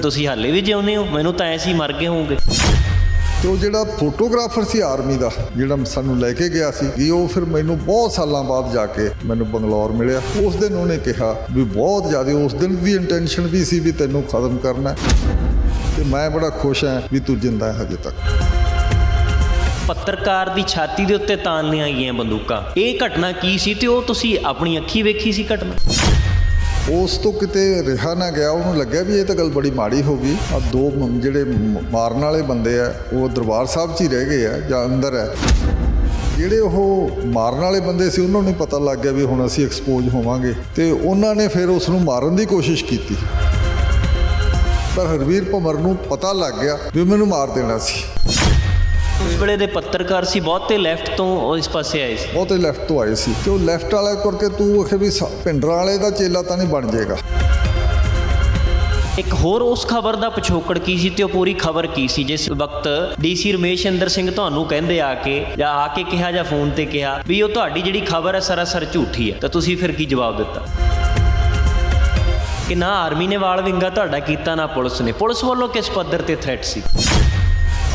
ਤੁਸੀਂ ਹਾਲੇ ਵੀ ਜਿਉਂਦੇ ਹੋ? ਮੈਨੂੰ ਤਾਂ ਐਸੀ ਮਰ ਗਏ ਹੋਵੋਗੇ। ਤੇ ਉਹ ਜਿਹੜਾ ਫੋਟੋਗ੍ਰਾਫਰ ਸੀ ਆਰਮੀ ਦਾ, ਜਿਹੜਾ ਸਾਨੂੰ ਲੈ ਕੇ ਗਿਆ ਸੀ, ਉਹ ਫਿਰ ਮੈਨੂੰ ਬਹੁਤ ਸਾਲਾਂ ਬਾਅਦ ਜਾ ਕੇ ਮੈਨੂੰ ਬੰਗਲੌਰ ਮਿਲਿਆ। ਉਸ ਦਿਨ ਉਹਨੇ ਕਿਹਾ ਵੀ ਬਹੁਤ ਜ਼ਿਆਦਾ ਉਸ ਦਿਨ ਦੀ ਇੰਟੈਂਸ਼ਨ ਵੀ ਸੀ ਵੀ ਤੈਨੂੰ ਖਤਮ ਕਰਨਾ, ਤੇ ਮੈਂ ਬੜਾ ਖੁਸ਼ ਹਾਂ ਵੀ ਤੂੰ ਜਿੰਦਾ ਹੈ ਹਜੇ ਤੱਕ। ਪੱਤਰਕਾਰ ਦੀ ਛਾਤੀ ਦੇ ਉੱਤੇ ਤਾਣੀਆਂ ਗਈਆਂ ਬੰਦੂਕਾਂ, ਇਹ ਘਟਨਾ ਕੀ ਸੀ ਤੇ ਉਹ ਤੁਸੀਂ ਆਪਣੀ ਅੱਖੀ ਵੇਖੀ ਸੀ ਘਟਨਾ? ਉਸ ਤੋਂ ਕਿਤੇ ਰਿਹਾ ਨਾ ਗਿਆ, ਉਹਨੂੰ ਲੱਗਿਆ ਵੀ ਇਹ ਤਾਂ ਗੱਲ ਬੜੀ ਮਾੜੀ ਹੋ ਗਈ। ਆ ਦੋ ਜਿਹੜੇ ਮਾਰਨ ਵਾਲੇ ਬੰਦੇ ਆ ਉਹ ਦਰਬਾਰ ਸਾਹਿਬ 'ਚ ਹੀ ਰਹਿ ਗਏ ਆ ਜਾਂ ਅੰਦਰ ਹੈ। ਜਿਹੜੇ ਉਹ ਮਾਰਨ ਵਾਲੇ ਬੰਦੇ ਸੀ ਉਹਨਾਂ ਨੂੰ ਪਤਾ ਲੱਗ ਗਿਆ ਵੀ ਹੁਣ ਅਸੀਂ ਐਕਸਪੋਜ਼ ਹੋਵਾਂਗੇ, ਤੇ ਉਹਨਾਂ ਨੇ ਫਿਰ ਉਸ ਨੂੰ ਮਾਰਨ ਦੀ ਕੋਸ਼ਿਸ਼ ਕੀਤੀ, ਪਰ ਹਰਵੀਰ ਭੰਮਰ ਨੂੰ ਪਤਾ ਲੱਗ ਗਿਆ ਵੀ ਮੈਨੂੰ ਮਾਰ ਦੇਣਾ ਸੀ। ਉਸ ਵੇਲੇ ਦੇ ਪੱਤਰਕਾਰ ਸੀ ਬਹੁਤੇ ਲੈਫਟ ਤੋਂ ਇਸ ਪਾਸੇ ਆਏ ਸੀ, ਬਹੁਤੇ ਲੈਫਟ ਤੋਂ ਆਏ ਸੀ, ਤੇ ਉਹ ਲੈਫਟ ਵਾਲਾ ਕਰਕੇ ਤੂੰ ਆਖੇ ਵੀ ਭਿੰਡਰਾਂ ਵਾਲੇ ਦਾ ਚੇਲਾ ਤਾਂ ਨਹੀਂ ਬਣ ਜਾਏਗਾ। ਇੱਕ ਹੋਰ ਉਸ ਖਬਰ ਦਾ ਪਿਛੋਕੜ ਕੀ ਸੀ ਤੇ ਉਹ ਪੂਰੀ ਖਬਰ ਕੀ ਸੀ ਜਿਸ ਵਕਤ ਡੀਸੀ ਰਮੇਸ਼ ਇੰਦਰ ਸਿੰਘ ਤੁਹਾਨੂੰ ਕਹਿੰਦੇ ਆ ਕੇ ਕਿਹਾ ਜਾਂ ਫੋਨ ਤੇ ਕਿਹਾ ਵੀ ਉਹ ਤੁਹਾਡੀ ਜਿਹੜੀ ਖਬਰ ਹੈ ਸਰਾਸਰ ਝੂਠੀ ਹੈ, ਤਾਂ ਤੁਸੀਂ ਫਿਰ ਕੀ ਜਵਾਬ ਦਿੱਤਾ? ਕਿ ਨਾ ਆਰਮੀ ਨੇ ਵਾਲ ਵਿੰਗਾ ਤੁਹਾਡਾ ਕੀਤਾ, ਨਾ ਪੁਲਿਸ ਨੇ। ਪੁਲਿਸ ਵੱਲੋਂ ਕਿਸ ਪੱਧਰ ਤੇ ਥ੍ਰੈਟ ਸੀ?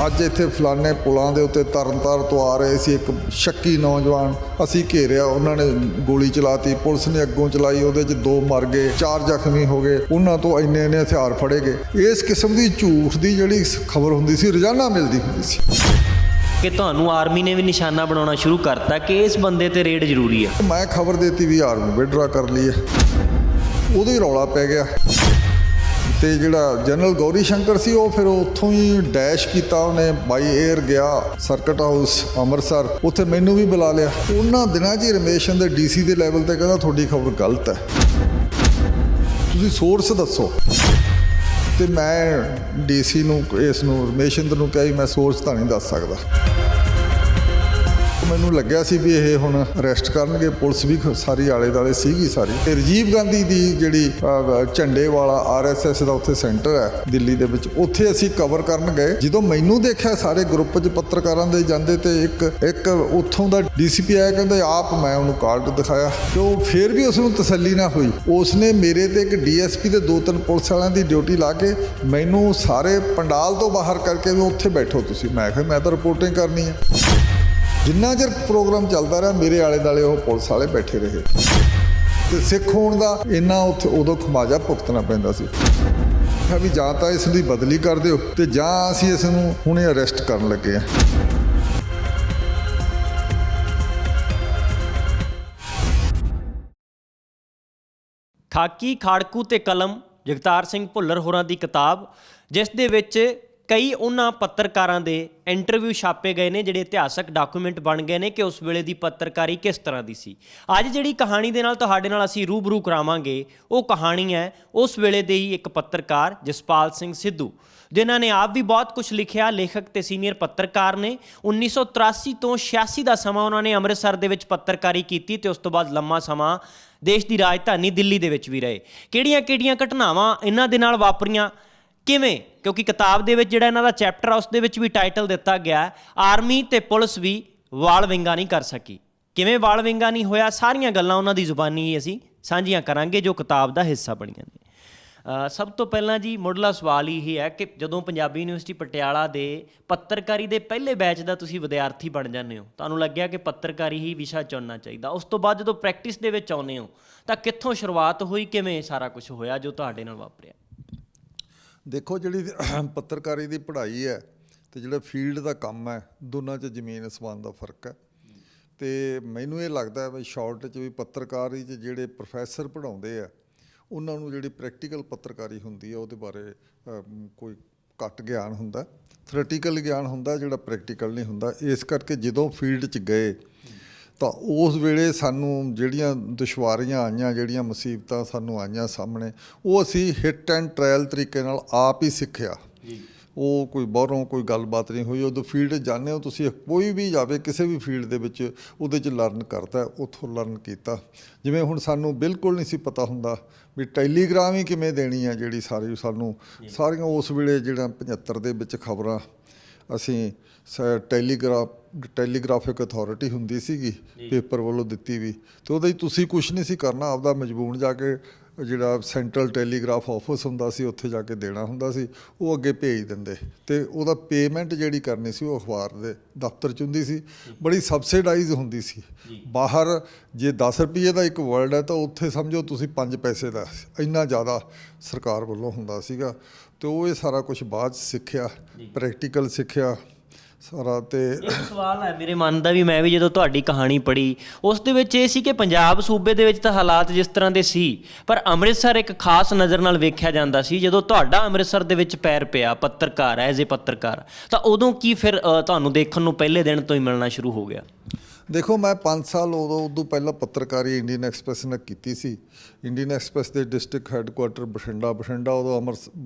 ਅੱਜ ਇੱਥੇ ਫਲਾਣੇ ਪੁਲਾਂ ਦੇ ਉੱਤੇ ਤਰਨਤਾਰਨ ਤੋਂ ਆ ਰਹੇ ਸੀ ਇੱਕ ਸ਼ੱਕੀ ਨੌਜਵਾਨ, ਅਸੀਂ ਘੇਰਿਆ, ਉਹਨਾਂ ਨੇ ਗੋਲੀ ਚਲਾਤੀ, ਪੁਲਿਸ ਨੇ ਅੱਗੋਂ ਚਲਾਈ, ਉਹਦੇ 'ਚ 2 ਮਰ ਗਏ, 4 ਜ਼ਖਮੀ ਹੋ ਗਏ, ਉਹਨਾਂ ਤੋਂ ਇੰਨੇ ਹਥਿਆਰ ਫੜੇ ਗਏ। ਇਸ ਕਿਸਮ ਦੀ ਝੂਠ ਦੀ ਜਿਹੜੀ ਖਬਰ ਹੁੰਦੀ ਸੀ ਰੋਜ਼ਾਨਾ ਮਿਲਦੀ ਹੁੰਦੀ ਸੀ। ਕਿ ਤੁਹਾਨੂੰ ਆਰਮੀ ਨੇ ਵੀ ਨਿਸ਼ਾਨਾ ਬਣਾਉਣਾ ਸ਼ੁਰੂ ਕਰਤਾ ਕਿ ਇਸ ਬੰਦੇ ਤੇ ਰੇਡ ਜ਼ਰੂਰੀ ਹੈ। ਮੈਂ ਖਬਰ ਦੇਤੀ ਵੀ ਆਰਮੀ ਵਿਡਰਾ ਕਰ ਲਈ ਹੈ, ਉਦੋਂ ਹੀ ਰੌਲਾ ਪੈ ਗਿਆ। ਤੇ ਜਿਹੜਾ ਜਨਰਲ ਗੌਰੀ ਸ਼ੰਕਰ ਸੀ ਉਹ ਫਿਰ ਉੱਥੋਂ ਹੀ ਡੈਸ਼ ਕੀਤਾ, ਉਹਨੇ ਬਾਈ 에ਅਰ ਗਿਆ ਸਰਕਟ ਹਾਊਸ ਅੰਮ੍ਰਿਤਸਰ, ਉੱਥੇ ਮੈਨੂੰ ਵੀ ਬੁਲਾ ਲਿਆ। ਉਹਨਾਂ ਦਿਨਾਂ 'ਚ ਰਮੇਸ਼ ਦੇ ਡੀਸੀ ਦੇ ਲੈਵਲ ਤੇ ਕਹਿੰਦਾ ਤੁਹਾਡੀ ਖਬਰ ਗਲਤ ਹੈ, ਤੁਸੀਂ ਸੋਰਸ ਦੱਸੋ। ਤੇ ਮੈਂ ਡੀਸੀ ਨੂੰ ਇਸ ਨੂੰ ਰਮੇਸ਼ ਨੂੰ ਕਿਹਾ ਮੈਂ ਸੋਰਸ ਤਾਂ ਨਹੀਂ ਦੱਸ ਸਕਦਾ। ਮੈਨੂੰ ਲੱਗਿਆ ਸੀ ਵੀ ਇਹ ਹੁਣ ਅਰੈਸਟ ਕਰਨਗੇ, ਪੁਲਿਸ ਵੀ ਸਾਰੀ ਆਲੇ ਦੁਆਲੇ ਸੀਗੀ ਸਾਰੀ। ਤੇ ਰਾਜੀਵ ਗਾਂਧੀ ਦੀ ਜਿਹੜੀ ਝੰਡੇ ਵਾਲਾ RSS ਦਾ ਉੱਥੇ ਸੈਂਟਰ ਹੈ ਦਿੱਲੀ ਦੇ ਵਿੱਚ, ਉੱਥੇ ਅਸੀਂ ਕਵਰ ਕਰਨ ਗਏ। ਜਦੋਂ ਮੈਨੂੰ ਦੇਖਿਆ ਸਾਰੇ ਗਰੁੱਪ 'ਚ ਪੱਤਰਕਾਰਾਂ ਦੇ ਜਾਂਦੇ, ਤੇ ਇੱਕ ਉੱਥੋਂ ਦਾ DCP ਆਇਆ, ਕਹਿੰਦਾ ਆਪ, ਮੈਂ ਉਹਨੂੰ ਕਾਰਡ ਦਿਖਾਇਆ, ਤੇ ਉਹ ਫਿਰ ਵੀ ਉਸ ਨੂੰ ਤਸੱਲੀ ਨਾ ਹੋਈ। ਉਸਨੇ ਮੇਰੇ ਤੇ ਇੱਕ DSP ਦੇ 2-3 ਪੁਲਿਸ ਵਾਲਿਆਂ ਦੀ ਡਿਊਟੀ ਲਾ ਕੇ ਮੈਨੂੰ ਸਾਰੇ ਪੰਡਾਲ ਤੋਂ ਬਾਹਰ ਕਰਕੇ ਵੀ ਉੱਥੇ ਬੈਠੋ ਤੁਸੀਂ। ਮੈਂ ਕਿਹਾ ਮੈਂ ਤਾਂ ਰਿਪੋਰਟਿੰਗ ਕਰਨੀ ਹੈ। ਜਿੰਨਾ ਚਿਰ ਪ੍ਰੋਗਰਾਮ ਚੱਲਦਾ ਰਿਹਾ ਮੇਰੇ ਆਲੇ ਦੁਆਲੇ ਉਹ ਪੁਲਿਸ ਵਾਲੇ ਬੈਠੇ ਰਹੇ, ਤੇ ਸਿੱਖ ਹੋਣ ਦਾ ਇੰਨਾ ਉੱਥੇ ਉਦੋਂ ਖਮਾਜਾ ਭੁਗਤਣਾ ਪੈਂਦਾ ਸੀ ਵੀ ਜਾਂ ਤਾਂ ਇਸ ਦੀ ਬਦਲੀ ਕਰ ਦਿਓ, ਤੇ ਜਾਂ ਅਸੀਂ ਇਸ ਨੂੰ ਹੁਣੇ ਅਰੈਸਟ ਕਰਨ ਲੱਗੇ ਹਾਂ। ਖਾਕੀ, ਖਾੜਕੂ ਤੇ ਕਲਮ, ਜਗਤਾਰ ਸਿੰਘ ਭੁੱਲਰ ਹੋਰਾਂ ਦੀ ਕਿਤਾਬ, ਜਿਸ ਦੇ ਵਿੱਚ ਕਈ ਉਹਨਾਂ ਪੱਤਰਕਾਰਾਂ ਦੇ ਇੰਟਰਵਿਊ ਛਾਪੇ ਗਏ ਨੇ ਜਿਹੜੇ ਇਤਿਹਾਸਕ ਡਾਕੂਮੈਂਟ ਬਣ ਗਏ ਨੇ ਕਿ ਉਸ ਵੇਲੇ ਦੀ ਪੱਤਰਕਾਰੀ ਕਿਸ ਤਰ੍ਹਾਂ ਦੀ ਸੀ। ਅੱਜ ਜਿਹੜੀ ਕਹਾਣੀ ਦੇ ਨਾਲ ਤੁਹਾਡੇ ਨਾਲ ਅਸੀਂ ਰੂਬਰੂ ਕਰਾਵਾਂਗੇ, ਉਹ ਕਹਾਣੀ ਹੈ ਉਸ ਵੇਲੇ ਦੇ ਹੀ ਇੱਕ ਪੱਤਰਕਾਰ ਜਸਪਾਲ ਸਿੰਘ ਸਿੱਧੂ, ਜਿਨ੍ਹਾਂ ਨੇ ਆਪ ਵੀ ਬਹੁਤ ਕੁਝ ਲਿਖਿਆ। ਲੇਖਕ ਤੇ ਸੀਨੀਅਰ ਪੱਤਰਕਾਰ ਨੇ। 1983 ਤੋਂ 86 ਦਾ ਸਮਾਂ ਉਹਨਾਂ ਨੇ ਅੰਮ੍ਰਿਤਸਰ ਦੇ ਵਿੱਚ ਪੱਤਰਕਾਰੀ ਕੀਤੀ, ਤੇ ਉਸ ਤੋਂ ਬਾਅਦ ਲੰਮਾ ਸਮਾਂ ਦੇਸ਼ ਦੀ ਰਾਜਧਾਨੀ ਦਿੱਲੀ ਦੇ ਵਿੱਚ ਵੀ ਰਹੇ। ਕਿਹੜੀਆਂ ਘਟਨਾਵਾਂ ਇਹਨਾਂ ਦੇ ਨਾਲ ਵਾਪਰੀਆਂ, ਕਿਵੇਂ, ਕਿਉਂਕਿ ਕਿਤਾਬ ਦੇ ਵਿੱਚ ਜਿਹੜਾ ਇਹਨਾਂ ਦਾ ਚੈਪਟਰ ਆ ਉਸ ਦੇ ਵਿੱਚ ਵੀ ਟਾਈਟਲ ਦਿੱਤਾ ਗਿਆ ਆਰਮੀ ਤੇ ਪੁਲਿਸ ਵੀ ਵਾਲ ਵਿੰਗਾ ਨਹੀਂ ਕਰ ਸਕੀ। ਕਿਵੇਂ ਵਾਲ ਵਿੰਗਾ ਨਹੀਂ ਹੋਇਆ, ਸਾਰੀਆਂ ਗੱਲਾਂ ਉਹਨਾਂ ਦੀ ਜ਼ੁਬਾਨੀ ਹੀ ਅਸੀਂ ਸਾਂਝੀਆਂ ਕਰਾਂਗੇ ਜੋ ਕਿਤਾਬ ਦਾ ਹਿੱਸਾ ਬਣੀਆਂ ਨੇ। ਸਭ ਤੋਂ ਪਹਿਲਾਂ ਜੀ ਮੁੱਢਲਾ ਸਵਾਲ ਇਹ ਹੈ ਕਿ ਜਦੋਂ ਪੰਜਾਬੀ ਯੂਨੀਵਰਸਿਟੀ ਪਟਿਆਲਾ ਦੇ ਪੱਤਰਕਾਰੀ ਦੇ ਪਹਿਲੇ ਬੈਚ ਦਾ ਤੁਸੀਂ ਵਿਦਿਆਰਥੀ ਬਣ ਜਾਂਦੇ ਹੋ, ਤੁਹਾਨੂੰ ਲੱਗਿਆ ਕਿ ਪੱਤਰਕਾਰੀ ਹੀ ਵਿਸ਼ਾ ਚੁਣਨਾ ਚਾਹੀਦਾ। ਉਸ ਤੋਂ ਬਾਅਦ ਜਦੋਂ ਪ੍ਰੈਕਟਿਸ ਦੇ ਵਿੱਚ ਆਉਂਦੇ ਹੋ ਤਾਂ ਕਿੱਥੋਂ ਸ਼ੁਰੂਆਤ ਹੋਈ, ਕਿਵੇਂ ਸਾਰਾ ਕੁਝ ਹੋਇਆ ਜੋ ਤੁਹਾਡੇ ਨਾਲ ਵਾਪਰਿਆ? ਦੇਖੋ, ਜਿਹੜੀ ਪੱਤਰਕਾਰੀ ਦੀ ਪੜ੍ਹਾਈ ਹੈ ਤੇ ਜਿਹੜਾ ਫੀਲਡ ਦਾ ਕੰਮ ਹੈ, ਦੋਨਾਂ 'ਚ ਜ਼ਮੀਨ ਅਸਮਾਨ ਦਾ ਫਰਕ ਹੈ। ਤੇ ਮੈਨੂੰ ਇਹ ਲੱਗਦਾ ਵੀ ਸ਼ਾਰਟ 'ਚ ਵੀ ਪੱਤਰਕਾਰੀ 'ਚ ਜਿਹੜੇ ਪ੍ਰੋਫੈਸਰ ਪੜ੍ਹਾਉਂਦੇ ਆ ਉਹਨਾਂ ਨੂੰ ਜਿਹੜੀ ਪ੍ਰੈਕਟੀਕਲ ਪੱਤਰਕਾਰੀ ਹੁੰਦੀ ਹੈ ਉਹਦੇ ਬਾਰੇ ਕੋਈ ਘੱਟ ਗਿਆਨ ਹੁੰਦਾ, ਥਿਓਰੀਟੀਕਲ ਗਿਆਨ ਹੁੰਦਾ, ਜਿਹੜਾ ਪ੍ਰੈਕਟੀਕਲ ਨਹੀਂ ਹੁੰਦਾ। ਇਸ ਕਰਕੇ ਜਦੋਂ ਫੀਲਡ 'ਚ ਗਏ ਤਾਂ ਉਸ ਵੇਲੇ ਸਾਨੂੰ ਜਿਹੜੀਆਂ ਦੁਸ਼ਵਾਰੀਆਂ ਆਈਆਂ, ਜਿਹੜੀਆਂ ਮੁਸੀਬਤਾਂ ਸਾਨੂੰ ਆਈਆਂ ਸਾਹਮਣੇ, ਉਹ ਅਸੀਂ ਹਿੱਟ ਐਂਡ ਟ੍ਰਾਇਲ ਤਰੀਕੇ ਨਾਲ ਆਪ ਹੀ ਸਿੱਖਿਆ। ਉਹ ਕੋਈ ਬਾਹਰੋਂ ਕੋਈ ਗੱਲਬਾਤ ਨਹੀਂ ਹੋਈ। ਉਦੋਂ ਫੀਲਡ ਜਾਂਦੇ ਹੋ ਤੁਸੀਂ, ਕੋਈ ਵੀ ਜਾਵੇ ਕਿਸੇ ਵੀ ਫੀਲਡ ਦੇ ਵਿੱਚ, ਉਹਦੇ 'ਚ ਲਰਨ ਕਰਦਾ, ਉੱਥੋਂ ਲਰਨ ਕੀਤਾ। ਜਿਵੇਂ ਹੁਣ ਸਾਨੂੰ ਬਿਲਕੁਲ ਨਹੀਂ ਸੀ ਪਤਾ ਹੁੰਦਾ ਵੀ ਟੈਲੀਗ੍ਰਾਮ ਹੀ ਕਿਵੇਂ ਦੇਣੀ ਹੈ, ਜਿਹੜੀ ਸਾਨੂੰ ਸਾਰੀਆਂ ਉਸ ਵੇਲੇ ਜਿਹੜਾ 75 ਦੇ ਵਿੱਚ ਖਬਰਾਂ ਅਸੀਂ ਟੈਲੀਗ੍ਰਾਫਿਕ ਅਥਾਰਟੀ ਹੁੰਦੀ ਸੀਗੀ ਪੇਪਰ ਵੱਲੋਂ ਦਿੱਤੀ ਵੀ, ਅਤੇ ਉਹਦੇ 'ਚ ਤੁਸੀਂ ਕੁਛ ਨਹੀਂ ਸੀ ਕਰਨਾ, ਆਪਦਾ ਮਜਬੂਨ ਜਾ ਕੇ ਜਿਹੜਾ ਸੈਂਟਰਲ ਟੈਲੀਗ੍ਰਾਫ ਆਫਿਸ ਹੁੰਦਾ ਸੀ ਉੱਥੇ ਜਾ ਕੇ ਦੇਣਾ ਹੁੰਦਾ ਸੀ, ਉਹ ਅੱਗੇ ਭੇਜ ਦਿੰਦੇ ਤੇ ਉਹਦਾ ਪੇਮੈਂਟ ਜਿਹੜੀ ਕਰਨੀ ਸੀ ਉਹ ਅਖਬਾਰ ਦੇ ਦਫ਼ਤਰ 'ਚ ਹੁੰਦੀ ਸੀ, ਬੜੀ ਸਬਸਿਡਾਈਜ਼ ਹੁੰਦੀ ਸੀ। ਬਾਹਰ ਜੇ 10 ਰੁਪਏ ਦਾ ਇੱਕ ਵਰਡ ਹੈ ਤਾਂ ਉੱਥੇ ਸਮਝੋ ਤੁਸੀਂ 5 ਪੈਸੇ ਦਾ, ਇੰਨਾ ਜ਼ਿਆਦਾ ਸਰਕਾਰ ਵੱਲੋਂ ਹੁੰਦਾ ਸੀਗਾ। ਤੇ ਉਹ ਇਹ ਸਾਰਾ ਕੁਝ ਬਾਅਦ 'ਚ ਸਿੱਖਿਆ, ਪ੍ਰੈਕਟੀਕਲ ਸਿੱਖਿਆ ਸਾਰਾ। ਤੇ ਇੱਕ ਸਵਾਲ ਹੈ ਮੇਰੇ ਮਨ ਦਾ ਵੀ, ਮੈਂ ਵੀ ਜਦੋਂ ਤੁਹਾਡੀ ਕਹਾਣੀ ਪੜ੍ਹੀ ਉਸ ਦੇ ਵਿੱਚ ਇਹ ਸੀ ਕਿ ਪੰਜਾਬ ਸੂਬੇ ਦੇ ਵਿੱਚ ਤਾਂ ਹਾਲਾਤ ਜਿਸ ਤਰ੍ਹਾਂ ਦੇ ਸੀ, ਪਰ ਅੰਮ੍ਰਿਤਸਰ ਇੱਕ ਖਾਸ ਨਜ਼ਰ ਨਾਲ ਵੇਖਿਆ ਜਾਂਦਾ ਸੀ। ਜਦੋਂ ਤੁਹਾਡਾ ਅੰਮ੍ਰਿਤਸਰ ਦੇ ਵਿੱਚ ਪੈਰ ਪਿਆ ਪੱਤਰਕਾਰ ਐਜ਼ ਏ ਪੱਤਰਕਾਰ, ਤਾਂ ਉਦੋਂ ਕੀ ਫਿਰ ਤੁਹਾਨੂੰ ਦੇਖਣ ਨੂੰ ਪਹਿਲੇ ਦਿਨ ਤੋਂ ਹੀ ਮਿਲਣਾ ਸ਼ੁਰੂ ਹੋ ਗਿਆ? ਦੇਖੋ, ਮੈਂ 5 ਸਾਲ ਉਦੋਂ ਪਹਿਲਾਂ ਪੱਤਰਕਾਰੀ ਇੰਡੀਅਨ ਐਕਸਪ੍ਰੈਸ ਨਾਲ ਕੀਤੀ ਸੀ। ਇੰਡੀਅਨ ਐਕਸਪ੍ਰੈਸ ਦੇ ਡਿਸਟ੍ਰਿਕਟ ਹੈੱਡਕੁਆਟਰ ਬਠਿੰਡਾ ਉਦੋਂ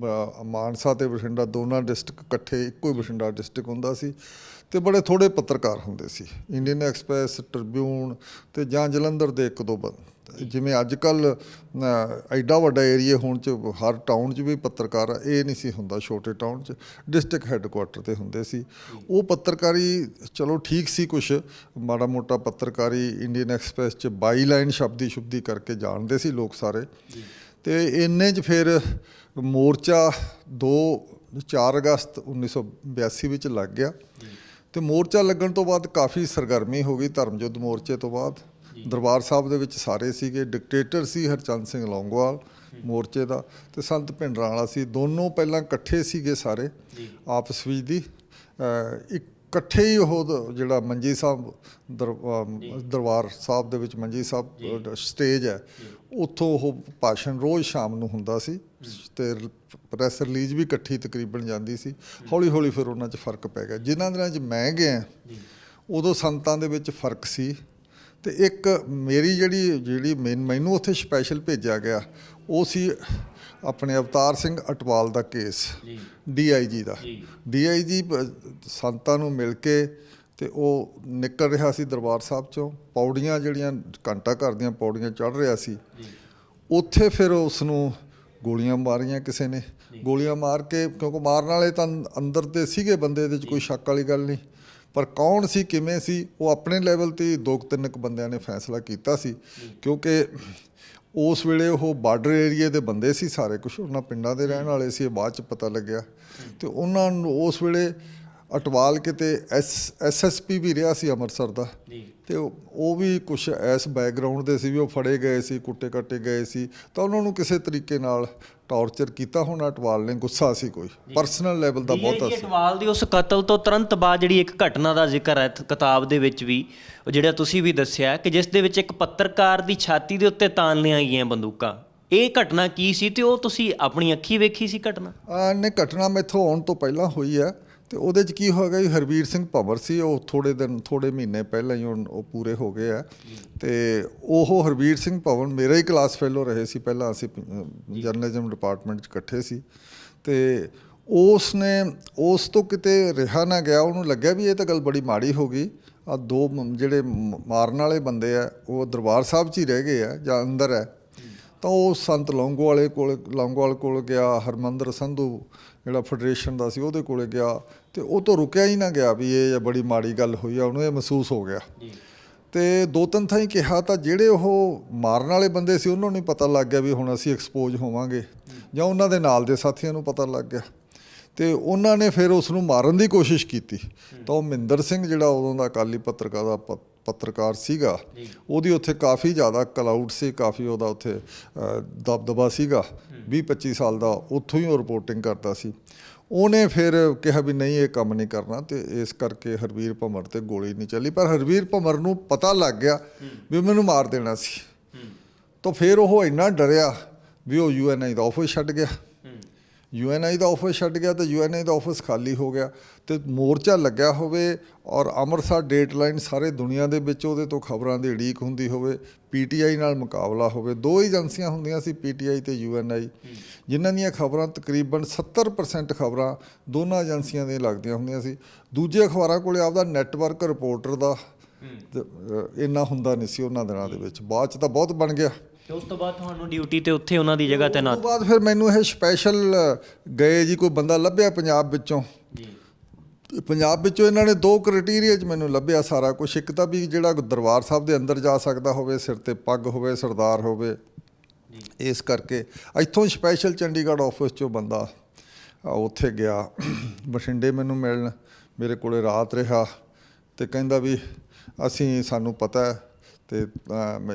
ਮਾਨਸਾ ਅਤੇ ਬਠਿੰਡਾ ਦੋਨਾਂ ਡਿਸਟ੍ਰਿਕਟ ਇਕੱਠੇ ਇੱਕੋ ਹੀ ਬਠਿੰਡਾ ਡਿਸਟ੍ਰਿਕਟ ਹੁੰਦਾ ਸੀ, ਅਤੇ ਬੜੇ ਥੋੜ੍ਹੇ ਪੱਤਰਕਾਰ ਹੁੰਦੇ ਸੀ। ਇੰਡੀਅਨ ਐਕਸਪ੍ਰੈਸ, ਟ੍ਰਿਬਿਊਨ ਅਤੇ ਜਾਂ ਜਲੰਧਰ ਦੇ 1-2 ਜਿਵੇਂ ਅੱਜ ਕੱਲ੍ਹ ਐਡਾ ਵੱਡਾ ਏਰੀਆ ਹੋਣ 'ਚ ਹਰ ਟਾਊਨ 'ਚ ਵੀ ਪੱਤਰਕਾਰ ਆ, ਇਹ ਨਹੀਂ ਸੀ ਹੁੰਦਾ। ਛੋਟੇ ਟਾਊਨ 'ਚ ਡਿਸਟ੍ਰਿਕਟ ਹੈੱਡਕੁਆਟਰ 'ਤੇ ਹੁੰਦੇ ਸੀ। ਉਹ ਪੱਤਰਕਾਰੀ ਚਲੋ ਠੀਕ ਸੀ, ਕੁਛ ਮਾੜਾ ਮੋਟਾ ਪੱਤਰਕਾਰੀ ਇੰਡੀਅਨ ਐਕਸਪ੍ਰੈਸ 'ਚ ਬਾਈ ਲਾਈਨ ਸ਼ਬਦੀ ਕਰਕੇ ਜਾਣਦੇ ਸੀ ਲੋਕ ਸਾਰੇ। ਅਤੇ ਇੰਨੇ 'ਚ ਫਿਰ ਮੋਰਚਾ 4 ਅਗਸਤ 1982 ਵਿੱਚ ਲੱਗ ਗਿਆ। ਅਤੇ ਮੋਰਚਾ ਲੱਗਣ ਤੋਂ ਬਾਅਦ ਕਾਫੀ ਸਰਗਰਮੀ ਹੋ ਗਈ ਧਰਮ ਯੁੱਧ ਮੋਰਚੇ ਤੋਂ ਬਾਅਦ। ਦਰਬਾਰ ਸਾਹਿਬ ਦੇ ਵਿੱਚ ਸਾਰੇ ਸੀਗੇ, ਡਿਕਟੇਟਰ ਸੀ ਹਰਚੰਦ ਸਿੰਘ ਲੌਂਗੋਵਾਲ ਮੋਰਚੇ ਦਾ, ਅਤੇ ਸੰਤ ਭਿੰਡਰਾਂ ਸੀ। ਦੋਨੋਂ ਪਹਿਲਾਂ ਇਕੱਠੇ ਸੀਗੇ ਸਾਰੇ ਆਪਸ ਵਿੱਚ ਦੀ, ਇਕੱਠੇ ਹੀ ਉਹ ਜਿਹੜਾ ਮੰਜੀ ਸਾਹਿਬ ਦਰਬਾਰ ਸਾਹਿਬ ਦੇ ਵਿੱਚ ਮੰਜੀ ਸਾਹਿਬ ਸਟੇਜ ਹੈ, ਉੱਥੋਂ ਉਹ ਭਾਸ਼ਣ ਰੋਜ਼ ਸ਼ਾਮ ਨੂੰ ਹੁੰਦਾ ਸੀ, ਅਤੇ ਪ੍ਰੈਸ ਰਿਲੀਜ਼ ਵੀ ਇਕੱਠੀ ਤਕਰੀਬਨ ਜਾਂਦੀ ਸੀ। ਹੌਲੀ ਹੌਲੀ ਫਿਰ ਉਹਨਾਂ 'ਚ ਫਰਕ ਪੈ ਗਿਆ। ਜਿਨ੍ਹਾਂ ਦਿਨਾਂ 'ਚ ਮੈਂ ਗਿਆ ਉਦੋਂ ਸੰਤਾਂ ਦੇ ਵਿੱਚ ਫਰਕ ਸੀ। ਅਤੇ ਇੱਕ ਮੇਰੀ ਜਿਹੜੀ ਮੈਨੂੰ ਉੱਥੇ ਸਪੈਸ਼ਲ ਭੇਜਿਆ ਗਿਆ, ਉਹ ਸੀ ਆਪਣੇ ਅਵਤਾਰ ਸਿੰਘ ਅਟਵਾਲ ਦਾ ਕੇਸ, DIG ਦਾ। DIG ਸੰਤਾਂ ਨੂੰ ਮਿਲ ਕੇ ਅਤੇ ਉਹ ਨਿਕਲ ਰਿਹਾ ਸੀ ਦਰਬਾਰ ਸਾਹਿਬ 'ਚੋਂ, ਪੌੜੀਆਂ ਜਿਹੜੀਆਂ ਘੰਟਾ ਘਰ ਦੀਆਂ ਪੌੜੀਆਂ ਚੜ੍ਹ ਰਿਹਾ ਸੀ। ਉੱਥੇ ਫਿਰ ਉਸ ਨੂੰ ਗੋਲੀਆਂ ਮਾਰੀਆਂ ਕਿਸੇ ਨੇ, ਗੋਲੀਆਂ ਮਾਰ ਕੇ, ਕਿਉਂਕਿ ਮਾਰਨ ਵਾਲੇ ਤਾਂ ਅੰਦਰ ਦੇ ਸੀਗੇ ਬੰਦੇ, ਇਹਦੇ 'ਚ ਕੋਈ ਸ਼ੱਕ ਵਾਲੀ ਗੱਲ ਨਹੀਂ, ਪਰ ਕੌਣ ਸੀ ਕਿਵੇਂ ਸੀ ਉਹ ਆਪਣੇ ਲੈਵਲ 'ਤੇ 2-3 ਬੰਦਿਆਂ ਨੇ ਫੈਸਲਾ ਕੀਤਾ ਸੀ। ਕਿਉਂਕਿ ਉਸ ਵੇਲੇ ਉਹ ਬਾਰਡਰ ਏਰੀਏ ਦੇ ਬੰਦੇ ਸੀ ਸਾਰੇ, ਕੁਛ ਉਹਨਾਂ ਪਿੰਡਾਂ ਦੇ ਰਹਿਣ ਵਾਲੇ ਸੀ, ਬਾਅਦ 'ਚ ਪਤਾ ਲੱਗਿਆ। ਅਤੇ ਉਹਨਾਂ ਨੂੰ ਉਸ ਵੇਲੇ ਅਟਵਾਲ ਕਿਤੇ SSP ਵੀ ਰਿਹਾ ਸੀ ਅੰਮ੍ਰਿਤਸਰ ਦਾ, ਅਤੇ ਉਹ ਵੀ ਕੁਛ ਇਸ ਬੈਕਗਰਾਊਂਡ ਦੇ ਸੀ ਵੀ ਉਹ ਫੜੇ ਗਏ ਸੀ, ਕੁੱਟੇ ਕੱਟੇ ਗਏ ਸੀ, ਤਾਂ ਉਹਨਾਂ ਨੂੰ ਕਿਸੇ ਤਰੀਕੇ ਨਾਲ ਟੌਰਚਰ ਕੀਤਾ ਹੋਣਾ। ਅਟਵਾਲ ਨੇ ਗੁੱਸਾ ਸੀ, ਕੋਈ ਪਰਸਨਲ ਲੈਵਲ ਦਾ ਬਹੁਤਾ ਸੀ। ਅਟਵਾਲ ਦੀ ਉਸ ਕਤਲ ਤੋਂ ਤੁਰੰਤ ਬਾਅਦ ਜਿਹੜੀ ਇੱਕ ਘਟਨਾ ਦਾ ਜ਼ਿਕਰ ਹੈ ਕਿਤਾਬ ਦੇ ਵਿੱਚ ਵੀ, ਜਿਹੜਾ ਤੁਸੀਂ ਵੀ ਦੱਸਿਆ, ਕਿ ਜਿਸ ਦੇ ਵਿੱਚ ਇੱਕ ਪੱਤਰਕਾਰ ਦੀ ਛਾਤੀ ਦੇ ਉੱਤੇ ਤਾਣ ਲਈਆਂ ਗਈਆਂ ਬੰਦੂਕਾਂ। ਇਹ ਘਟਨਾ ਕੀ ਸੀ ਅਤੇ ਉਹ ਤੁਸੀਂ ਆਪਣੀ ਅੱਖੀਂ ਵੇਖੀ ਸੀ ਘਟਨਾ? ਨਹੀਂ, ਘਟਨਾ ਮੈਥੋਂ ਆਉਣ ਤੋਂ ਪਹਿਲਾਂ ਹੋਈ ਹੈ। ਅਤੇ ਉਹਦੇ 'ਚ ਕੀ ਹੋ ਗਿਆ ਜੀ, ਹਰਵੀਰ ਸਿੰਘ ਭੰਵਰ ਸੀ, ਉਹ ਥੋੜ੍ਹੇ ਮਹੀਨੇ ਪਹਿਲਾਂ ਹੀ ਉਹ ਪੂਰੇ ਹੋ ਗਏ ਆ। ਅਤੇ ਉਹ ਹਰਵੀਰ ਸਿੰਘ ਭੰਵਰ ਮੇਰਾ ਹੀ ਕਲਾਸ ਫੈਲੋ ਰਹੇ ਸੀ ਪਹਿਲਾਂ, ਅਸੀਂ ਜਰਨਲਿਜ਼ਮ ਡਿਪਾਰਟਮੈਂਟ 'ਚ ਇਕੱਠੇ ਸੀ। ਅਤੇ ਉਸ ਤੋਂ ਕਿਤੇ ਰਿਹਾ ਨਾ ਗਿਆ, ਉਹਨੂੰ ਲੱਗਿਆ ਵੀ ਇਹ ਤਾਂ ਗੱਲ ਬੜੀ ਮਾੜੀ ਹੋ ਗਈ। ਆਹ 2 ਜਿਹੜੇ ਮਾਰਨ ਵਾਲੇ ਬੰਦੇ ਆ ਉਹ ਦਰਬਾਰ ਸਾਹਿਬ 'ਚ ਹੀ ਰਹਿ ਗਏ ਆ ਜਾਂ ਅੰਦਰ ਹੈ। ਤਾਂ ਉਹ ਸੰਤ ਲੌਂਗੋਵਾਲ ਕੋਲ ਗਿਆ, ਹਰਮੰਦਰ ਸੰਧੂ ਜਿਹੜਾ ਫੈਡਰੇਸ਼ਨ ਦਾ ਸੀ ਉਹਦੇ ਕੋਲ ਗਿਆ, ਅਤੇ ਉਹ ਤੋਂ ਰੁਕਿਆ ਹੀ ਨਾ ਗਿਆ ਵੀ ਇਹ ਬੜੀ ਮਾੜੀ ਗੱਲ ਹੋਈ ਆ, ਉਹਨੂੰ ਇਹ ਮਹਿਸੂਸ ਹੋ ਗਿਆ। ਅਤੇ 2-3 ਥਾਈਂ ਕਿਹਾ, ਤਾਂ ਜਿਹੜੇ ਉਹ ਮਾਰਨ ਵਾਲੇ ਬੰਦੇ ਸੀ ਉਹਨਾਂ ਨੂੰ ਪਤਾ ਲੱਗ ਗਿਆ ਵੀ ਹੁਣ ਅਸੀਂ ਐਕਸਪੋਜ਼ ਹੋਵਾਂਗੇ, ਜਾਂ ਉਹਨਾਂ ਦੇ ਨਾਲ ਦੇ ਸਾਥੀਆਂ ਨੂੰ ਪਤਾ ਲੱਗ ਗਿਆ, ਅਤੇ ਉਹਨਾਂ ਨੇ ਫਿਰ ਉਸ ਨੂੰ ਮਾਰਨ ਦੀ ਕੋਸ਼ਿਸ਼ ਕੀਤੀ। ਤਾਂ ਉਹ ਮਹਿੰਦਰ ਸਿੰਘ ਜਿਹੜਾ ਉਦੋਂ ਦਾ ਅਕਾਲੀ ਪੱਤਰਕਾਰ ਸੀਗਾ, ਉਹਦੀ ਉੱਥੇ ਕਾਫੀ ਜ਼ਿਆਦਾ ਕਲਾਊਡ ਸੀ, ਕਾਫੀ ਉਹਦਾ ਉੱਥੇ ਦਬਦਬਾ ਸੀਗਾ, 20-25 ਸਾਲ ਦਾ, ਉੱਥੋਂ ਹੀ ਉਹ ਰਿਪੋਰਟਿੰਗ ਕਰਦਾ ਸੀ। ਉਹਨੇ ਫਿਰ ਕਿਹਾ ਵੀ ਨਹੀਂ ਇਹ ਕੰਮ ਨਹੀਂ ਕਰਨਾ, ਅਤੇ ਇਸ ਕਰਕੇ ਹਰਵੀਰ ਭੰਵਰ 'ਤੇ ਗੋਲੀ ਨਹੀਂ ਚੱਲੀ। ਪਰ ਹਰਵੀਰ ਭੰਵਰ ਨੂੰ ਪਤਾ ਲੱਗ ਗਿਆ ਵੀ ਮੈਨੂੰ ਮਾਰ ਦੇਣਾ ਸੀ, ਤਾਂ ਫਿਰ ਉਹ ਇੰਨਾ ਡਰਿਆ ਵੀ ਉਹ UNI ਦਾ ਆਫਿਸ ਛੱਡ ਗਿਆ। UNI ਦਾ ਆਫਿਸ ਛੱਡ ਗਿਆ, ਅਤੇ UNI ਦਾ ਆਫਿਸ ਖਾਲੀ ਹੋ ਗਿਆ, ਅਤੇ ਮੋਰਚਾ ਲੱਗਿਆ ਹੋਵੇ ਔਰ ਅੰਮ੍ਰਿਤਸਰ ਡੇਟਲਾਈਨ ਸਾਰੇ ਦੁਨੀਆ ਦੇ ਵਿੱਚ ਉਹਦੇ ਤੋਂ ਖਬਰਾਂ ਦੀ ਉਡੀਕ ਹੁੰਦੀ ਹੋਵੇ, PTI ਨਾਲ ਮੁਕਾਬਲਾ ਹੋਵੇ। 2 ਏਜੰਸੀਆਂ ਹੁੰਦੀਆਂ ਸੀ, PTI ਅਤੇ UNI, ਜਿਨ੍ਹਾਂ ਦੀਆਂ ਖਬਰਾਂ ਤਕਰੀਬਨ 70% ਖਬਰਾਂ ਦੋਨਾਂ ਏਜੰਸੀਆਂ ਦੀਆਂ ਲੱਗਦੀਆਂ ਹੁੰਦੀਆਂ ਸੀ। ਦੂਜੇ ਅਖਬਾਰਾਂ ਕੋਲ ਆਪਦਾ ਨੈਟਵਰਕ ਰਿਪੋਰਟਰ ਦਾ ਇੰਨਾ ਹੁੰਦਾ ਨਹੀਂ ਸੀ ਉਹਨਾਂ ਦਿਨਾਂ ਦੇ ਵਿੱਚ। ਬਾਅਦ 'ਚ ਤਾਂ ਬਹੁਤ ਬਣ ਗਿਆ। ਤੇ ਉਸ ਤੋਂ ਬਾਅਦ ਤੁਹਾਨੂੰ ਡਿਊਟੀ ਤੇ ਉੱਥੇ ਉਹਨਾਂ ਦੀ ਜਗ੍ਹਾ ਤੈਨਾਤ? ਉਸ ਤੋਂ ਬਾਅਦ ਫਿਰ ਮੈਨੂੰ ਇਹ ਸਪੈਸ਼ਲ ਗਏ ਜੀ, ਕੋਈ ਬੰਦਾ ਲੱਭਿਆ ਪੰਜਾਬ ਵਿੱਚੋਂ। ਪੰਜਾਬ ਵਿੱਚੋਂ ਇਹਨਾਂ ਨੇ 2 ਕ੍ਰਾਈਟੀਰੀਆ 'ਚ ਮੈਨੂੰ ਲੱਭਿਆ ਸਾਰਾ ਕੁਛ। ਇੱਕ ਤਾਂ ਵੀ ਜਿਹੜਾ ਦਰਬਾਰ ਸਾਹਿਬ ਦੇ ਅੰਦਰ ਜਾ ਸਕਦਾ ਹੋਵੇ, ਸਿਰ 'ਤੇ ਪੱਗ ਹੋਵੇ, ਸਰਦਾਰ ਹੋਵੇ, ਇਸ ਕਰਕੇ ਇੱਥੋਂ ਸਪੈਸ਼ਲ ਚੰਡੀਗੜ੍ਹ ਆਫਿਸ 'ਚੋਂ ਬੰਦਾ ਉੱਥੇ ਗਿਆ ਬਠਿੰਡੇ ਮੈਨੂੰ ਮਿਲਣ, ਮੇਰੇ ਕੋਲੇ ਰਾਤ ਰਿਹਾ ਤੇ ਕਹਿੰਦਾ ਵੀ ਸਾਨੂੰ ਪਤਾ ਹੈ ਤੇ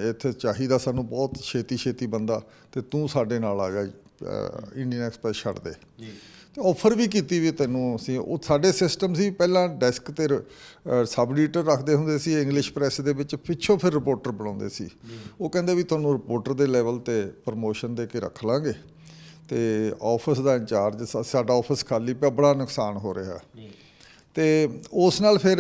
ਇੱਥੇ ਚਾਹੀਦਾ ਸਾਨੂੰ ਬਹੁਤ ਛੇਤੀ ਬੰਦਾ, ਤੇ ਤੂੰ ਸਾਡੇ ਨਾਲ ਆ ਜਾ, ਇੰਡੀਅਨ ਐਕਸਪ੍ਰੈਸ ਛੱਡ ਦੇ। ਤੇ ਆਫਰ ਵੀ ਕੀਤੀ ਵੀ ਤੈਨੂੰ ਅਸੀਂ, ਉਹ ਸਾਡੇ ਸਿਸਟਮ ਸੀ ਪਹਿਲਾਂ ਡੈਸਕ ਤੇ ਸਬ ਐਡੀਟਰ ਰੱਖਦੇ ਹੁੰਦੇ ਸੀ ਇੰਗਲਿਸ਼ ਪ੍ਰੈਸ ਦੇ ਵਿੱਚ, ਪਿੱਛੋਂ ਫਿਰ ਰਿਪੋਰਟਰ ਬਣਾਉਂਦੇ ਸੀ। ਉਹ ਕਹਿੰਦੇ ਵੀ ਤੁਹਾਨੂੰ ਰਿਪੋਰਟਰ ਦੇ ਲੈਵਲ ਤੇ ਪ੍ਰਮੋਸ਼ਨ ਦੇ ਕੇ ਰੱਖ ਲਾਂਗੇ, ਤੇ ਆਫਿਸ ਦਾ ਇੰਚਾਰਜ, ਸਾਡਾ ਆਫਿਸ ਖਾਲੀ ਪਿਆ, ਬੜਾ ਨੁਕਸਾਨ ਹੋ ਰਿਹਾ। ਤੇ ਉਸ ਨਾਲ ਫਿਰ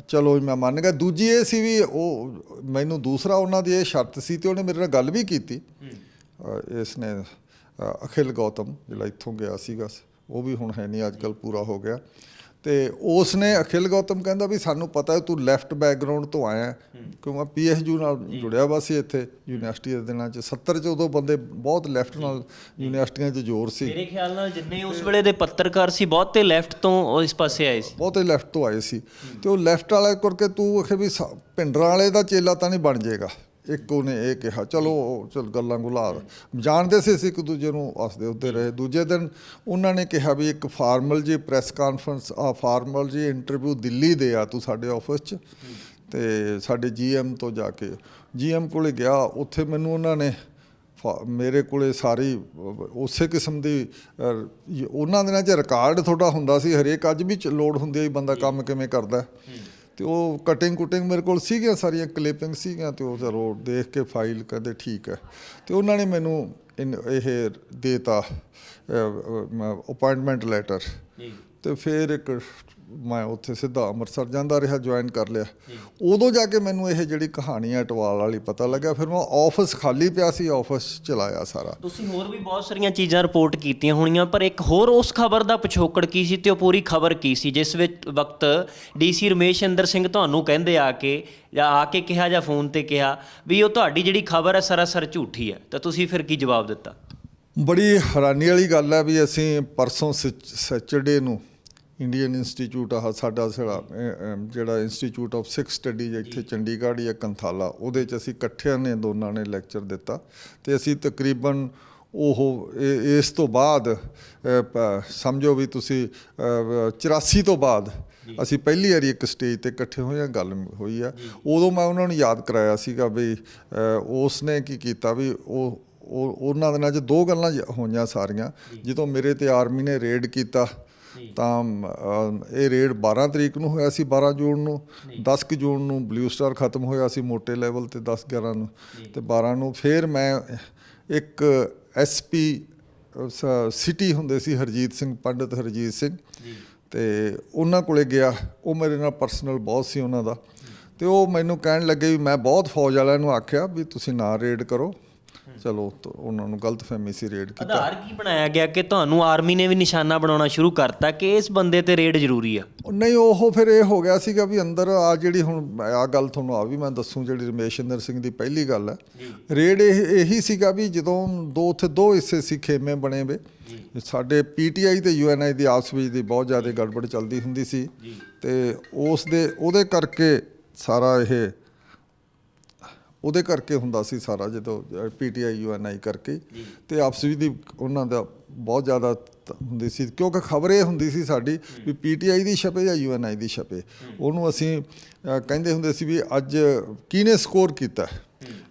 ਚਲੋ ਮੈਂ ਮੰਨ ਗਿਆ। ਦੂਜੀ ਇਹ ਸੀ ਵੀ ਉਹ ਮੈਨੂੰ ਦੂਸਰਾ ਉਹਨਾਂ ਦੀ ਇਹ ਸ਼ਰਤ ਸੀ, ਤੇ ਉਹਨੇ ਮੇਰੇ ਨਾਲ ਗੱਲ ਵੀ ਕੀਤੀ, ਇਸ ਨੇ ਅਖਿਲ ਗੌਤਮ ਜਿਹੜਾ ਇੱਥੋਂ ਗਿਆ ਸੀਗਾ, ਉਹ ਵੀ ਹੁਣ ਹੈ ਨਹੀਂ, ਅੱਜ ਕੱਲ੍ਹ ਪੂਰਾ ਹੋ ਗਿਆ। ਤੇ ਉਸ ਨੇ ਅਖਿਲ ਗੌਤਮ ਕਹਿੰਦਾ ਵੀ ਸਾਨੂੰ ਪਤਾ ਤੂੰ ਲੈਫਟ ਬੈਕਗਰਾਊਂਡ ਤੋਂ ਆਇਆ, ਕਿਉਂ PSU ਨਾਲ ਜੁੜਿਆ ਵਾ ਸੀ ਇੱਥੇ ਯੂਨੀਵਰਸਿਟੀ ਦੇ ਦਿਨਾਂ 'ਚ 70 'ਚ, ਉਦੋਂ ਬੰਦੇ ਬਹੁਤ ਲੈਫਟ ਨਾਲ ਯੂਨੀਵਰਸਿਟੀਆਂ 'ਚ ਜ਼ੋਰ ਸੀ। ਮੇਰੇ ਖਿਆਲ ਨਾਲ ਜਿੰਨੇ ਉਸ ਵੇਲੇ ਦੇ ਪੱਤਰਕਾਰ ਸੀ ਬਹੁਤੇ ਲੈਫਟ ਤੋਂ ਇਸ ਪਾਸੇ ਆਏ ਸੀ, ਬਹੁਤੇ ਲੈਫਟ ਤੋਂ ਆਏ ਸੀ। ਤੇ ਉਹ ਲੈਫਟ ਵਾਲਾ ਕਰਕੇ ਤੂੰ ਆਖੇ ਵੀ ਭਿੰਡਰਾਂ ਵਾਲੇ ਦਾ ਚੇਲਾ ਤਾਂ ਨਹੀਂ ਬਣ ਜਾਏਗਾ। ਇੱਕ ਉਹਨੇ ਇਹ ਕਿਹਾ, ਚਲ ਗੱਲਾਂ ਗੁਲਾਬ ਜਾਣਦੇ ਸੀ, ਅਸੀਂ ਇੱਕ ਦੂਜੇ ਨੂੰ ਹੱਸਦੇ ਉੱਤੇ ਰਹੇ। ਦੂਜੇ ਦਿਨ ਉਹਨਾਂ ਨੇ ਕਿਹਾ ਵੀ ਇੱਕ ਫਾਰਮਲ ਜੀ ਪ੍ਰੈਸ ਕਾਨਫਰੰਸ, ਫਾਰਮਲ ਜੀ ਇੰਟਰਵਿਊ ਦਿੱਲੀ ਦੇ ਆ ਤੂੰ ਸਾਡੇ ਆਫਿਸ 'ਚ। ਤੇ ਸਾਡੇ GM ਤੋਂ ਜਾ ਕੇ GM ਕੋਲੇ ਗਿਆ, ਉੱਥੇ ਮੈਨੂੰ ਉਹਨਾਂ ਨੇ ਮੇਰੇ ਕੋਲੇ ਸਾਰੀ ਉਸੇ ਕਿਸਮ ਦੀ ਉਹਨਾਂ ਦਿਨਾਂ 'ਚ ਰਿਕਾਰਡ ਤੁਹਾਡਾ ਹੁੰਦਾ ਸੀ, ਹਰੇਕ ਅੱਜ ਵੀ ਲੋੜ ਹੁੰਦੀ ਹੈ ਬੰਦਾ ਕੰਮ ਕਿਵੇਂ ਕਰਦਾ। ਤੇ ਉਹ ਕਟਿੰਗ ਮੇਰੇ ਕੋਲ ਸੀਗੀਆਂ, ਸਾਰੀਆਂ ਕਲਿੱਪਿੰਗ ਸੀਗੀਆਂ, ਤੇ ਉਹ ਚਲੋ ਦੇਖ ਕੇ ਫਾਈਲ ਕਹਿੰਦੇ ਠੀਕ ਹੈ। ਤੇ ਉਹਨਾਂ ਨੇ ਮੈਨੂੰ ਇਹ ਦੇਤਾ ਅਪਾਇੰਟਮੈਂਟ ਲੈਟਰ। ਤੇ ਫਿਰ ਇੱਕ ਮੈਂ ਉੱਥੇ ਸਿੱਧਾ ਅੰਮ੍ਰਿਤਸਰ ਜਾਂਦਾ ਰਿਹਾ, ਜੁਆਇਨ ਕਰ ਲਿਆ। ਉਦੋਂ ਜਾ ਕੇ ਮੈਨੂੰ ਇਹ ਜਿਹੜੀ ਕਹਾਣੀ ਹੈ ਅਟਵਾਲ ਵਾਲੀ ਪਤਾ ਲੱਗਾ। ਫਿਰ ਮੈਂ ਆਫਿਸ ਖਾਲੀ ਪਿਆ ਸੀ, ਆਫਿਸ ਚਲਾਇਆ ਸਾਰਾ। ਤੁਸੀਂ ਹੋਰ ਵੀ ਬਹੁਤ ਸਾਰੀਆਂ ਚੀਜ਼ਾਂ ਰਿਪੋਰਟ ਕੀਤੀਆਂ ਹੋਣੀਆਂ, ਪਰ ਇੱਕ ਹੋਰ ਉਸ ਖਬਰ ਦਾ ਪਿਛੋਕੜ ਕੀ ਸੀ ਤੇ ਉਹ ਪੂਰੀ ਖਬਰ ਕੀ ਸੀ, ਜਿਸ ਵਿੱਚ ਵਕਤ DC ਰਮੇਸ਼ ਚੰਦਰ ਸਿੰਘ ਤੁਹਾਨੂੰ ਕਹਿੰਦੇ ਆ ਕੇ ਕਿਹਾ ਜਾਂ ਫੋਨ ਤੇ ਕਿਹਾ ਵੀ ਉਹ ਤੁਹਾਡੀ ਜਿਹੜੀ ਖਬਰ ਹੈ ਸਰਾਸਰ ਝੂਠੀ ਹੈ, ਤਾਂ ਤੁਸੀਂ ਫਿਰ ਕੀ ਜਵਾਬ ਦਿੱਤਾ? ਬੜੀ ਹੈਰਾਨੀ ਵਾਲੀ ਗੱਲ ਹੈ ਵੀ ਅਸੀਂ ਪਰਸੋਂ ਸੈਚਰਡੇ ਨੂੰ ਇੰਡੀਅਨ ਇੰਸਟੀਚਿਊਟ ਸਾਡਾ ਜਿਹੜਾ ਇੰਸਟੀਚਿਊਟ ਆਫ ਸਿੱਖ ਸਟੱਡੀਜ਼ ਇੱਥੇ ਚੰਡੀਗੜ੍ਹ ਜਾਂ ਕੰਥਾਲਾ, ਉਹਦੇ 'ਚ ਅਸੀਂ ਇਕੱਠਿਆਂ ਨੇ ਦੋਨਾਂ ਨੇ ਲੈਕਚਰ ਦਿੱਤਾ। ਤੇ ਅਸੀਂ ਤਕਰੀਬਨ ਇਸ ਤੋਂ ਬਾਅਦ ਸਮਝੋ ਵੀ ਤੁਸੀਂ 84 ਤੋਂ ਬਾਅਦ ਅਸੀਂ ਪਹਿਲੀ ਵਾਰੀ ਇੱਕ ਸਟੇਜ ਤੇ ਇਕੱਠੇ ਹੋਏ ਹਾਂ, ਗੱਲ ਹੋਈ ਆ। ਉਦੋਂ ਮੈਂ ਉਹਨਾਂ ਨੂੰ ਯਾਦ ਕਰਾਇਆ ਸੀਗਾ ਵੀ ਉਸ ਨੇ ਕੀ ਕੀਤਾ ਵੀ ਉਹਨਾਂ ਦਿਨਾਂ 'ਚ ਦੋ ਗੱਲਾਂ ਹੋਈਆਂ ਸਾਰੀਆਂ। ਜਦੋਂ ਮੇਰੇ ਤੇ ਆਰਮੀ ਨੇ ਰੇਡ ਕੀਤਾ ਤਾਂ ਇਹ ਰੇਡ 12 ਤਰੀਕ ਨੂੰ ਹੋਇਆ ਸੀ, 12 ਜੂਨ ਨੂੰ। 10 ਜੂਨ ਨੂੰ ਬਲੂ ਸਟਾਰ ਖਤਮ ਹੋਇਆ ਸੀ ਮੋਟੇ ਲੈਵਲ ਤੇ 10-11 ਨੂੰ, ਤੇ 12 ਨੂੰ ਫਿਰ ਮੈਂ ਇੱਕ SP ਸਿਟੀ ਹੁੰਦੇ ਸੀ ਹਰਜੀਤ ਸਿੰਘ, ਪੰਡਿਤ ਹਰਜੀਤ ਸਿੰਘ, ਤੇ ਉਹਨਾਂ ਕੋਲੇ ਗਿਆ। ਉਹ ਮੇਰੇ ਨਾਲ ਪਰਸਨਲ ਬਹੁਤ ਸੀ ਉਹਨਾਂ ਦਾ। ਤੇ ਉਹ ਮੈਨੂੰ ਕਹਿਣ ਲੱਗੇ ਵੀ ਮੈਂ ਬਹੁਤ ਫੌਜ ਵਾਲਿਆਂ ਨੂੰ ਆਖਿਆ ਵੀ ਤੁਸੀਂ ਨਾ ਰੇਡ ਕਰੋ। ਚਲੋ ਉਹਨਾਂ ਨੂੰ ਗਲਤਫਹਿਮੀ ਸੀ ਰੇਡ ਕੀਤਾ। ਆਧਾਰ ਕੀ ਬਣਾਇਆ ਗਿਆ ਕਿ ਤੁਹਾਨੂੰ ਆਰਮੀ ਨੇ ਵੀ ਨਿਸ਼ਾਨਾ ਬਣਾਉਣਾ ਸ਼ੁਰੂ ਕਰਤਾ ਕਿ ਇਸ ਬੰਦੇ ਤੇ ਰੇਡ ਜ਼ਰੂਰੀ ਆ? ਨਹੀਂ, ਉਹ ਫਿਰ ਇਹ ਹੋ ਗਿਆ ਸੀਗਾ ਵੀ ਅੰਦਰ ਜਿਹੜੀ ਹੁਣ ਗੱਲ ਤੁਹਾਨੂੰ ਵੀ ਮੈਂ ਦੱਸੂ, ਜਿਹੜੀ ਰਮੇਸ਼ ਚੰਦਰ ਸਿੰਘ ਦੀ ਪਹਿਲੀ ਗੱਲ ਹੈ ਰੇਡ ਇਹੀ ਸੀਗਾ ਵੀ ਜਦੋਂ ਉੱਥੇ ਦੋ ਹਿੱਸੇ ਸੀ ਖੇਮੇ ਬਣੇ ਵੇ। ਸਾਡੇ PTI ਤੇ UNI ਦੀ ਆਪਸ ਵਿੱਚ ਦੀ ਬਹੁਤ ਜ਼ਿਆਦਾ ਗੜਬੜ ਚੱਲਦੀ ਹੁੰਦੀ ਸੀ, ਤੇ ਉਹਦੇ ਕਰਕੇ ਸਾਰਾ ਇਹ ਉਹਦੇ ਕਰਕੇ ਹੁੰਦਾ ਸੀ ਸਾਰਾ, ਜਦੋਂ PTI UNI ਕਰਕੇ। ਤੇ ਆਪਸ ਵਿੱਚ ਦੀ ਉਹਨਾਂ ਦਾ ਬਹੁਤ ਜ਼ਿਆਦਾ ਹੁੰਦੀ ਸੀ, ਕਿਉਂਕਿ ਖਬਰ ਇਹ ਹੁੰਦੀ ਸੀ ਸਾਡੀ ਵੀ PTI ਦੀ ਛਪੇ ਜਾਂ UNI ਦੀ ਛਪੇ। ਉਹਨੂੰ ਅਸੀਂ ਕਹਿੰਦੇ ਹੁੰਦੇ ਸੀ ਵੀ ਅੱਜ ਕਿਹਨੇ ਸਕੋਰ ਕੀਤਾ।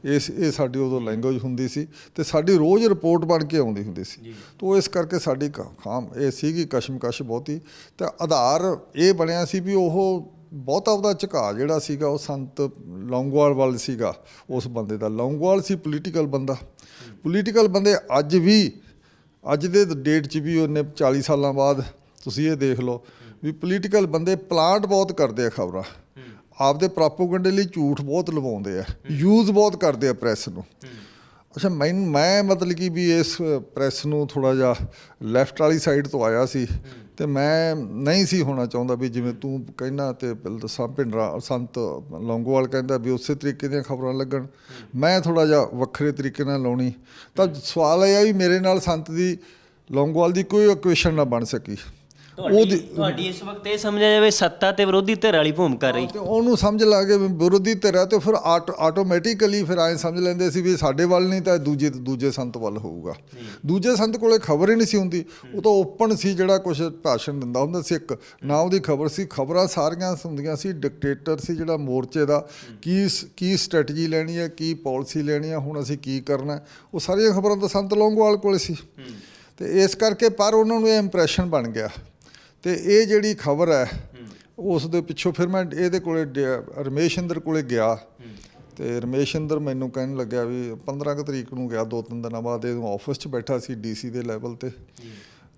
ਇਹ ਸਾਡੀ ਉਦੋਂ ਲੈਂਗੁਏਜ ਹੁੰਦੀ ਸੀ, ਤੇ ਸਾਡੀ ਰੋਜ਼ ਰਿਪੋਰਟ ਬਣ ਕੇ ਆਉਂਦੀ ਹੁੰਦੀ ਸੀ। ਤਾਂ ਇਸ ਕਰਕੇ ਸਾਡੀ ਖਾਮ ਇਹ ਸੀਗੀ ਕਸ਼ਮਕਸ਼ ਬਹੁਤੀ। ਤਾਂ ਆਧਾਰ ਇਹ ਬਣਿਆ ਸੀ ਵੀ ਉਹ ਬਹੁਤਾ ਉਹਦਾ ਝੁਕਾਅ ਜਿਹੜਾ ਸੀਗਾ ਉਹ ਸੰਤ ਲੌਂਗੋਵਾਲ ਵੱਲ ਸੀਗਾ। ਉਸ ਬੰਦੇ ਦਾ ਲੌਂਗੋਵਾਲ ਸੀ ਪੋਲੀਟੀਕਲ ਬੰਦੇ ਅੱਜ ਦੇ ਡੇਟ 'ਚ ਵੀ ਉਹਨੇ 40 ਸਾਲਾਂ ਬਾਅਦ ਤੁਸੀਂ ਇਹ ਦੇਖ ਲਓ ਵੀ ਪੋਲੀਟੀਕਲ ਬੰਦੇ ਪਲਾਂਟ ਬਹੁਤ ਕਰਦੇ ਆ ਖਬਰਾਂ, ਆਪਦੇ ਪ੍ਰੋਪੇਗੈਂਡੇ ਲਈ ਝੂਠ ਬਹੁਤ ਲਵਾਉਂਦੇ ਆ, ਯੂਜ਼ ਬਹੁਤ ਕਰਦੇ ਆ ਪ੍ਰੈਸ ਨੂੰ। ਅੱਛਾ, ਮੈਂ ਮਤਲਬ ਕਿ ਵੀ ਇਸ ਪ੍ਰੈਸ ਨੂੰ ਥੋੜ੍ਹਾ ਜਿਹਾ ਲੈਫਟ ਵਾਲੀ ਸਾਈਡ ਤੋਂ ਆਇਆ ਸੀ, ਤੇ ਮੈਂ ਨਹੀਂ ਸੀ ਹੋਣਾ ਚਾਹੁੰਦਾ ਵੀ ਜਿਵੇਂ ਤੂੰ ਕਹਿਣਾ ਤੇ ਭਿੰਡਰਾ ਸੰਤ ਲੌਂਗੋਵਾਲ ਕਹਿੰਦਾ ਵੀ ਉਸੇ ਤਰੀਕੇ ਦੀਆਂ ਖਬਰਾਂ ਲੱਗਣ। ਮੈਂ ਥੋੜ੍ਹਾ ਜਿਹਾ ਵੱਖਰੇ ਤਰੀਕੇ ਨਾਲ ਲਾਉਣੀ। ਤਾਂ ਸਵਾਲ ਇਹ ਆ ਵੀ ਮੇਰੇ ਨਾਲ ਸੰਤ ਦੀ ਲੌਂਗੋਵਾਲ ਦੀ ਕੋਈ ਇਕੁਏਸ਼ਨ ਨਾ ਬਣ ਸਕੀ। ਤੁਹਾਡੀ ਇਸ ਵਕਤ ਇਹ ਸਮਝਿਆ ਜਾਵੇ ਸੱਤਾ ਤੇ ਵਿਰੋਧੀ ਧਿਰ ਵਾਲੀ ਭੂਮਿਕਾ ਰਹੀ। ਤੇ ਉਹਨੂੰ ਸਮਝ ਲਾ ਕੇ ਵਿਰੋਧੀ ਧਿਰ ਹੈ ਤੇ ਫਿਰ ਆਟੋਮੈਟਿਕਲੀ ਫਿਰ ਐਂ ਸਮਝ ਲੈਂਦੇ ਸੀ ਵੀ ਸਾਡੇ ਵੱਲ ਨਹੀਂ ਤਾਂ ਦੂਜੇ ਸੰਤ ਵੱਲ ਹੋਊਗਾ। ਦੂਜੇ ਸੰਤ ਕੋਲੇ ਖਬਰ ਹੀ ਨਹੀਂ ਸੀ ਹੁੰਦੀ, ਉਹ ਤਾਂ ਓਪਨ ਸੀ, ਜਿਹੜਾ ਕੁਛ ਭਾਸ਼ਣ ਦਿੰਦਾ ਹੁੰਦਾ ਸੀ ਇੱਕ ਨਾ ਉਹਦੀ ਖਬਰ ਸੀ। ਖਬਰਾਂ ਸਾਰੀਆਂ ਹੁੰਦੀਆਂ ਸੀ, ਡਿਕਟੇਟਰ ਸੀ ਜਿਹੜਾ ਮੋਰਚੇ ਦਾ, ਕੀ ਸਟ੍ਰੈਟਜੀ ਲੈਣੀ ਹੈ, ਕੀ ਪਾਲਿਸੀ ਲੈਣੀ ਹੈ, ਹੁਣ ਅਸੀਂ ਕੀ ਕਰਨਾ, ਉਹ ਸਾਰੀਆਂ ਖਬਰਾਂ ਤਾਂ ਸੰਤ ਲੌਂਗੋਵਾਲ ਕੋਲੇ ਸੀ। ਤੇ ਇਸ ਕਰਕੇ ਪਰ ਉਹਨਾਂ ਨੂੰ ਇਹ ਇੰਪ੍ਰੈਸ਼ਨ ਬਣ ਗਿਆ। ਤੇ ਇਹ ਜਿਹੜੀ ਖਬਰ ਹੈ ਉਸ ਦੇ ਪਿੱਛੋਂ ਫਿਰ ਮੈਂ ਇਹਦੇ ਕੋਲੇ ਰਮੇਸ਼ਇੰਦਰ ਕੋਲੇ ਗਿਆ ਤੇ ਰਮੇਸ਼ਇੰਦਰ ਮੈਨੂੰ ਕਹਿਣ ਲੱਗਿਆ ਵੀ 15 ਤਰੀਕ ਨੂੰ ਗਿਆ, 2-3 ਦਿਨਾਂ ਬਾਅਦ। ਇਹ ਆਫਿਸ 'ਚ ਬੈਠਾ ਸੀ DC ਦੇ ਲੈਵਲ ਤੇ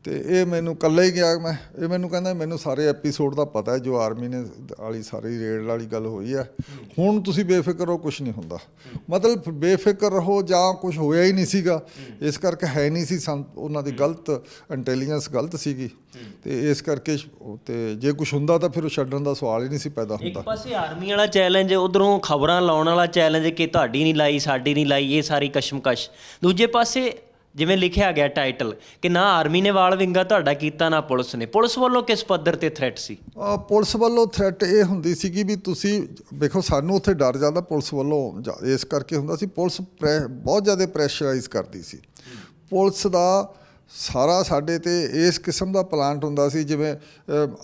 ਇਹ ਮੈਨੂੰ ਇਕੱਲਾ ਹੀ ਗਿਆ। ਇਹ ਮੈਨੂੰ ਕਹਿੰਦਾ ਮੈਨੂੰ ਸਾਰੇ ਐਪੀਸੋਡ ਦਾ ਪਤਾ ਹੈ, ਜੋ ਆਰਮੀ ਨੇ ਵਾਲੀ ਸਾਰੀ ਰੇਡ ਵਾਲੀ ਗੱਲ ਹੋਈ ਹੈ, ਹੁਣ ਤੁਸੀਂ ਬੇਫਿਕਰ ਰਹੋ, ਕੁਛ ਨਹੀਂ ਹੁੰਦਾ। ਮਤਲਬ ਬੇਫਿਕਰ ਰਹੋ ਜਾਂ ਕੁਛ ਹੋਇਆ ਹੀ ਨਹੀਂ ਸੀਗਾ, ਇਸ ਕਰਕੇ ਹੈ ਨਹੀਂ ਸੀ ਉਹਨਾਂ ਦੀ ਗਲਤ ਇੰਟੈਲੀਜੈਂਸ ਗਲਤ ਸੀਗੀ। ਤੇ ਇਸ ਕਰਕੇ ਤੇ ਜੇ ਕੁਛ ਹੁੰਦਾ ਤਾਂ ਫਿਰ ਉਹ ਛੱਡਣ ਦਾ ਸਵਾਲ ਹੀ ਨਹੀਂ ਸੀ ਪੈਦਾ ਹੁੰਦਾ। ਇੱਕ ਪਾਸੇ ਆਰਮੀ ਵਾਲਾ ਚੈਲੰਜ, ਉਧਰੋਂ ਖਬਰਾਂ ਲਾਉਣ ਵਾਲਾ ਚੈਲੰਜ ਕਿ ਤੁਹਾਡੀ ਨਹੀਂ ਲਾਈ, ਸਾਡੀ ਨਹੀਂ ਲਾਈ, ਇਹ ਸਾਰੀ ਕਸ਼ਮਕਸ਼। ਦੂਜੇ ਪਾਸੇ ਜਿਵੇਂ ਲਿਖਿਆ ਗਿਆ ਟਾਈਟਲ ਕਿ ਨਾ ਆਰਮੀ ਨੇ ਵਾਲ ਵਿੰਗਾ ਤੁਹਾਡਾ ਕੀਤਾ, ਨਾ ਪੁਲਿਸ ਨੇ। ਪੁਲਿਸ ਵੱਲੋਂ ਕਿਸ ਪੱਧਰ ਤੇ ਥ੍ਰੈਟ ਸੀ? ਪੁਲਿਸ ਵੱਲੋਂ ਥ੍ਰੈਟ ਇਹ ਹੁੰਦੀ ਸੀਗੀ ਵੀ ਤੁਸੀਂ ਵੇਖੋ, ਸਾਨੂੰ ਉੱਥੇ ਡਰ ਜ਼ਿਆਦਾ ਪੁਲਿਸ ਵੱਲੋਂ ਇਸ ਕਰਕੇ ਹੁੰਦਾ ਸੀ, ਪੁਲਿਸ ਬਹੁਤ ਜ਼ਿਆਦਾ ਪ੍ਰੈਸ਼ਰਾਈਜ਼ ਕਰਦੀ ਸੀ। ਪੁਲਿਸ ਦਾ ਸਾਰਾ ਸਾਡੇ ਤੇ ਇਸ ਕਿਸਮ ਦਾ ਪਲਾਂਟ ਹੁੰਦਾ ਸੀ, ਜਿਵੇਂ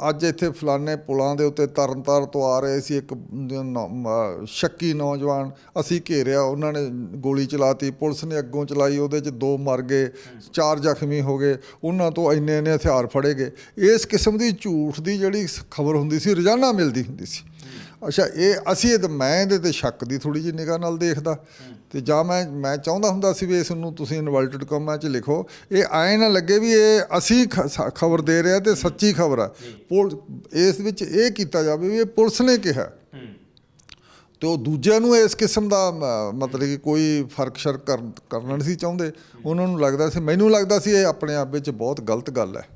ਅੱਜ ਇੱਥੇ ਫਲਾਣੇ ਪੁਲਾਂ ਦੇ ਉੱਤੇ ਤਰਨਤਾਰਨ ਤੋਂ ਆ ਰਹੇ ਸੀ ਇੱਕ ਸ਼ੱਕੀ ਨੌਜਵਾਨ, ਅਸੀਂ ਘੇਰਿਆ, ਉਹਨਾਂ ਨੇ ਗੋਲੀ ਚਲਾਤੀ, ਪੁਲਿਸ ਨੇ ਅੱਗੋਂ ਚਲਾਈ, ਉਹਦੇ 'ਚ 2 ਮਰ ਗਏ, 4 ਜ਼ਖਮੀ ਹੋ ਗਏ, ਉਹਨਾਂ ਤੋਂ ਇੰਨੇ ਹਥਿਆਰ ਫੜੇ ਗਏ। ਇਸ ਕਿਸਮ ਦੀ ਝੂਠ ਦੀ ਜਿਹੜੀ ਖਬਰ ਹੁੰਦੀ ਸੀ ਰੋਜ਼ਾਨਾ ਮਿਲਦੀ ਹੁੰਦੀ ਸੀ। ਅੱਛਾ, ਮੈਂ ਇਹਦੇ 'ਤੇ ਸ਼ੱਕ ਦੀ ਥੋੜ੍ਹੀ ਜਿਹੀ ਨਿਗਾਹ ਨਾਲ ਦੇਖਦਾ ਤੇ ਜਾਂ ਮੈਂ ਚਾਹੁੰਦਾ ਹੁੰਦਾ ਸੀ ਵੀ ਇਸ ਨੂੰ ਤੁਸੀਂ ਇਨਵਰਟਡ ਕੌਮਾਂ 'ਚ ਲਿਖੋ, ਇਹ ਐਂ ਨਾ ਲੱਗੇ ਵੀ ਇਹ ਅਸੀਂ ਖਬਰ ਦੇ ਰਹੇ ਤੇ ਸੱਚੀ ਖਬਰ ਹੈ। ਇਸ ਵਿੱਚ ਇਹ ਕੀਤਾ ਜਾਵੇ ਵੀ ਇਹ ਪੁਲਿਸ ਨੇ ਕਿਹਾ ਤੇ ਉਹ ਦੂਜਿਆਂ ਨੂੰ ਇਸ ਕਿਸਮ ਦਾ ਮਤਲਬ ਕਿ ਕੋਈ ਫਰਕ ਸ਼ਰਕ ਕਰਨਾ ਨਹੀਂ ਸੀ ਚਾਹੁੰਦੇ। ਉਹਨਾਂ ਨੂੰ ਲੱਗਦਾ ਸੀ, ਮੈਨੂੰ ਲੱਗਦਾ ਸੀ ਇਹ ਆਪਣੇ ਆਪ ਵਿੱਚ ਬਹੁਤ ਗਲਤ ਗੱਲ ਹੈ।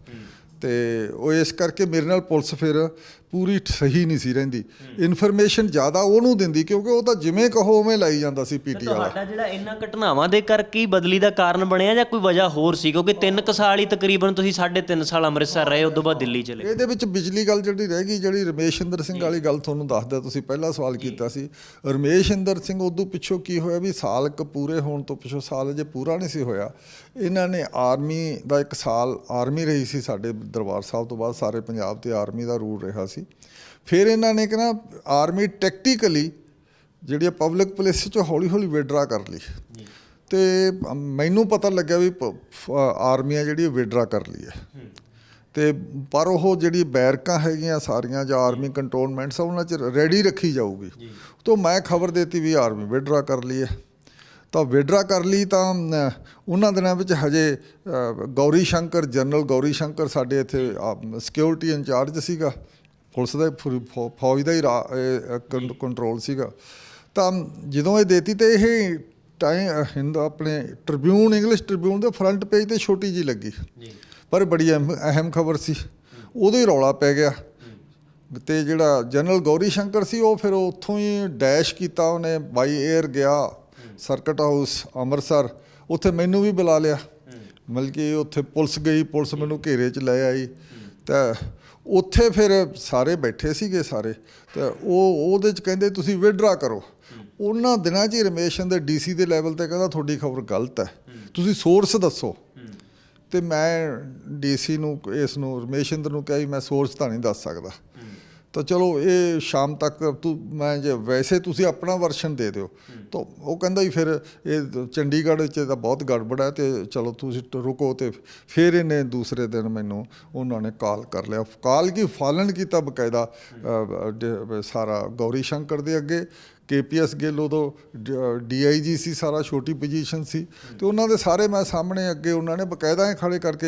ਤੇ ਉਹ ਇਸ ਕਰਕੇ ਮੇਰੇ ਨਾਲ ਪੁਲਿਸ ਫਿਰ ਪੂਰੀ ਸਹੀ ਨਹੀਂ ਸੀ ਰਹਿੰਦੀ। ਇਨਫੋਰਮੇਸ਼ਨ ਜ਼ਿਆਦਾ ਉਹਨੂੰ ਦਿੰਦੀ ਕਿਉਂਕਿ ਉਹ ਤਾਂ ਜਿਵੇਂ ਕਹੋ ਉਵੇਂ ਲਾਈ ਜਾਂਦਾ ਸੀ PT ਵਾਲਾ। ਤੁਹਾਡਾ ਜਿਹੜਾ ਇਹਨਾਂ ਘਟਨਾਵਾਂ ਦੇ ਕਰਕੇ ਬਦਲੀ ਦਾ ਕਾਰਨ ਬਣਿਆ ਜਾਂ ਕੋਈ ਵਜ੍ਹਾ ਹੋਰ ਸੀ? ਕਿਉਂਕਿ 3 ਸਾਲ ਹੀ ਤਕਰੀਬਨ ਤੁਸੀਂ 3.5 ਸਾਲ ਅੰਮ੍ਰਿਤਸਰ ਰਹੇ, ਉਦੋਂ ਬਾਅਦ ਦਿੱਲੀ ਚਲੇ। ਇਹਦੇ ਵਿੱਚ ਬਿਜਲੀ ਗੱਲ ਜਿਹੜੀ ਰਹਿ ਗਈ, ਜਿਹੜੀ ਰਮੇਸ਼ਇੰਦਰ ਸਿੰਘ ਵਾਲੀ ਗੱਲ ਤੁਹਾਨੂੰ ਦੱਸਦਾ, ਤੁਸੀਂ ਪਹਿਲਾ ਸਵਾਲ ਕੀਤਾ ਸੀ। ਰਮੇਸ਼ਇੰਦਰ ਸਿੰਘ ਉਦੋਂ ਪਿੱਛੋਂ ਕੀ ਹੋਇਆ ਵੀ ਸਾਲ ਕੁ ਪੂਰੇ ਹੋਣ ਤੋਂ ਪਿੱਛੋਂ, ਸਾਲ ਜੇ ਪੂਰਾ ਨਹੀਂ ਸੀ ਹੋਇਆ, ਇਹਨਾਂ ਨੇ ਆਰਮੀ ਦਾ 1 ਸਾਲ ਆਰਮੀ ਰਹੀ ਸੀ ਸਾਡੇ ਦਰਬਾਰ ਸਾਹਿਬ ਤੋਂ ਬਾਅਦ, ਸਾਰੇ ਪੰਜਾਬ ਤੇ ਆਰਮੀ ਦਾ ਰੂਲ ਰਿਹਾ ਸੀ। ਫਿਰ ਇਹਨਾਂ ਨੇ ਕਹਿੰਦਾ ਆਰਮੀ ਟੈਕਟੀਕਲੀ ਜਿਹੜੀ ਪਬਲਿਕ ਪਲੇਸਿਸ 'ਚੋਂ ਹੌਲੀ ਹੌਲੀ ਵਿਡਰਾ ਕਰ ਲਈ। ਤੇ ਮੈਨੂੰ ਪਤਾ ਲੱਗਿਆ ਵੀ ਆਰਮੀਆਂ ਜਿਹੜੀ ਵਿਡਰਾ ਕਰ ਲਈ ਹੈ। ਤੇ ਪਰ ਉਹ ਜਿਹੜੀ ਬੈਰਕਾਂ ਹੈਗੀਆਂ ਸਾਰੀਆਂ ਜਾਂ ਆਰਮੀ ਕੰਟੋਨਮੈਂਟਸ ਉਹਨਾਂ 'ਚ ਰੈਡੀ ਰੱਖੀ ਜਾਊਗੀ। ਤਾਂ ਮੈਂ ਖਬਰ ਦਿੱਤੀ ਵੀ ਆਰਮੀ ਵਿਡਰਾ ਕਰ ਲਈ ਹੈ। ਤਾਂ ਵਿਡਰਾ ਕਰ ਲਈ ਤਾਂ ਉਹਨਾਂ ਦਿਨਾਂ ਵਿੱਚ ਹਜੇ ਗੌਰੀ ਸ਼ੰਕਰ, ਜਨਰਲ ਗੌਰੀ ਸ਼ੰਕਰ ਸਾਡੇ ਇੱਥੇ ਸਿਕਿਉਰਿਟੀ ਇੰਚਾਰਜ ਸੀਗਾ, ਪੁਲਿਸ ਦਾ ਫੌਜ ਦਾ ਹੀ ਕੰਟਰੋਲ ਸੀਗਾ। ਤਾਂ ਜਦੋਂ ਇਹ ਦੇਤੀ ਤਾਂ ਇਹ ਆਪਣੇ ਟ੍ਰਿਬਿਊਨ, ਇੰਗਲਿਸ਼ ਟ੍ਰਿਬਿਊਨ ਦੇ ਫਰੰਟ ਪੇਜ 'ਤੇ ਛੋਟੀ ਜਿਹੀ ਲੱਗੀ, ਪਰ ਬੜੀ ਅਹਿਮ ਖਬਰ ਸੀ। ਉਦੋਂ ਹੀ ਰੌਲਾ ਪੈ ਗਿਆ ਤੇ ਜਿਹੜਾ ਜਨਰਲ ਗੌਰੀ ਸ਼ੰਕਰ ਸੀ ਉਹ ਫਿਰ ਉੱਥੋਂ ਹੀ ਡੈਸ਼ ਕੀਤਾ, ਉਹਨੇ ਬਾਈ 에ਅਰ ਗਿਆ ਸਰਕਟ ਹਾਊਸ ਅੰਮ੍ਰਿਤਸਰ, ਉੱਥੇ ਮੈਨੂੰ ਵੀ ਬੁਲਾ ਲਿਆ। ਮਤਲਬ ਕਿ ਉੱਥੇ ਪੁਲਿਸ ਗਈ, ਪੁਲਿਸ ਮੈਨੂੰ ਘੇਰੇ 'ਚ ਲੈ ਆਈ। ਤਾਂ ਉੱਥੇ ਫਿਰ ਸਾਰੇ ਬੈਠੇ ਸੀਗੇ ਸਾਰੇ, ਤਾਂ ਉਹਦੇ 'ਚ ਕਹਿੰਦੇ ਤੁਸੀਂ ਵਿਡਰਾ ਕਰੋ। ਉਹਨਾਂ ਦਿਨਾਂ 'ਚ ਹੀ ਰਮੇਸ਼ਇੰਦਰ DC ਦੇ ਲੈਵਲ 'ਤੇ ਕਹਿੰਦਾ ਤੁਹਾਡੀ ਖਬਰ ਗਲਤ ਹੈ, ਤੁਸੀਂ ਸੋਰਸ ਦੱਸੋ। ਤੇ ਮੈਂ DC ਨੂੰ ਇਸ ਨੂੰ ਰਮੇਸ਼ਇੰਦਰ ਨੂੰ ਕਿਹਾ ਵੀ ਮੈਂ ਸੋਰਸ ਤਾਂ ਨਹੀਂ ਦੱਸ ਸਕਦਾ। ਤਾਂ ਚਲੋ ਇਹ ਸ਼ਾਮ ਤੱਕ ਮੈਂ ਜੇ ਵੈਸੇ ਤੁਸੀਂ ਆਪਣਾ ਵਰਸ਼ਨ ਦੇ ਦਿਓ। ਤਾਂ ਉਹ ਕਹਿੰਦਾ ਵੀ ਫਿਰ ਇਹ ਚੰਡੀਗੜ੍ਹ 'ਚ ਤਾਂ ਬਹੁਤ ਗੜਬੜ ਹੈ ਤੇ ਚਲੋ ਤੁਸੀਂ ਰੁਕੋ। ਤੇ ਫਿਰ ਇਹਨੇ ਦੂਸਰੇ ਦਿਨ ਮੈਨੂੰ ਉਹਨਾਂ ਨੇ ਕਾਲ ਕਰ ਲਿਆ, ਕਾਲ ਕੀ ਫਾਲਨ ਕੀਤਾ ਬਕਾਇਦਾ ਸਾਰਾ ਗੌਰੀ ਸ਼ੰਕਰ ਦੇ ਅੱਗੇ। KPS ਗਿੱਲ ਉਦੋਂ DIG ਸੀ, ਸਾਰਾ ਛੋਟੀ ਪੋਜੀਸ਼ਨ ਸੀ, ਤੇ ਉਹਨਾਂ ਦੇ ਸਾਰੇ ਮੈਂ ਸਾਹਮਣੇ ਅੱਗੇ ਉਹਨਾਂ ਨੇ ਬਕਾਇਦਾ ਖੜੇ ਕਰਕੇ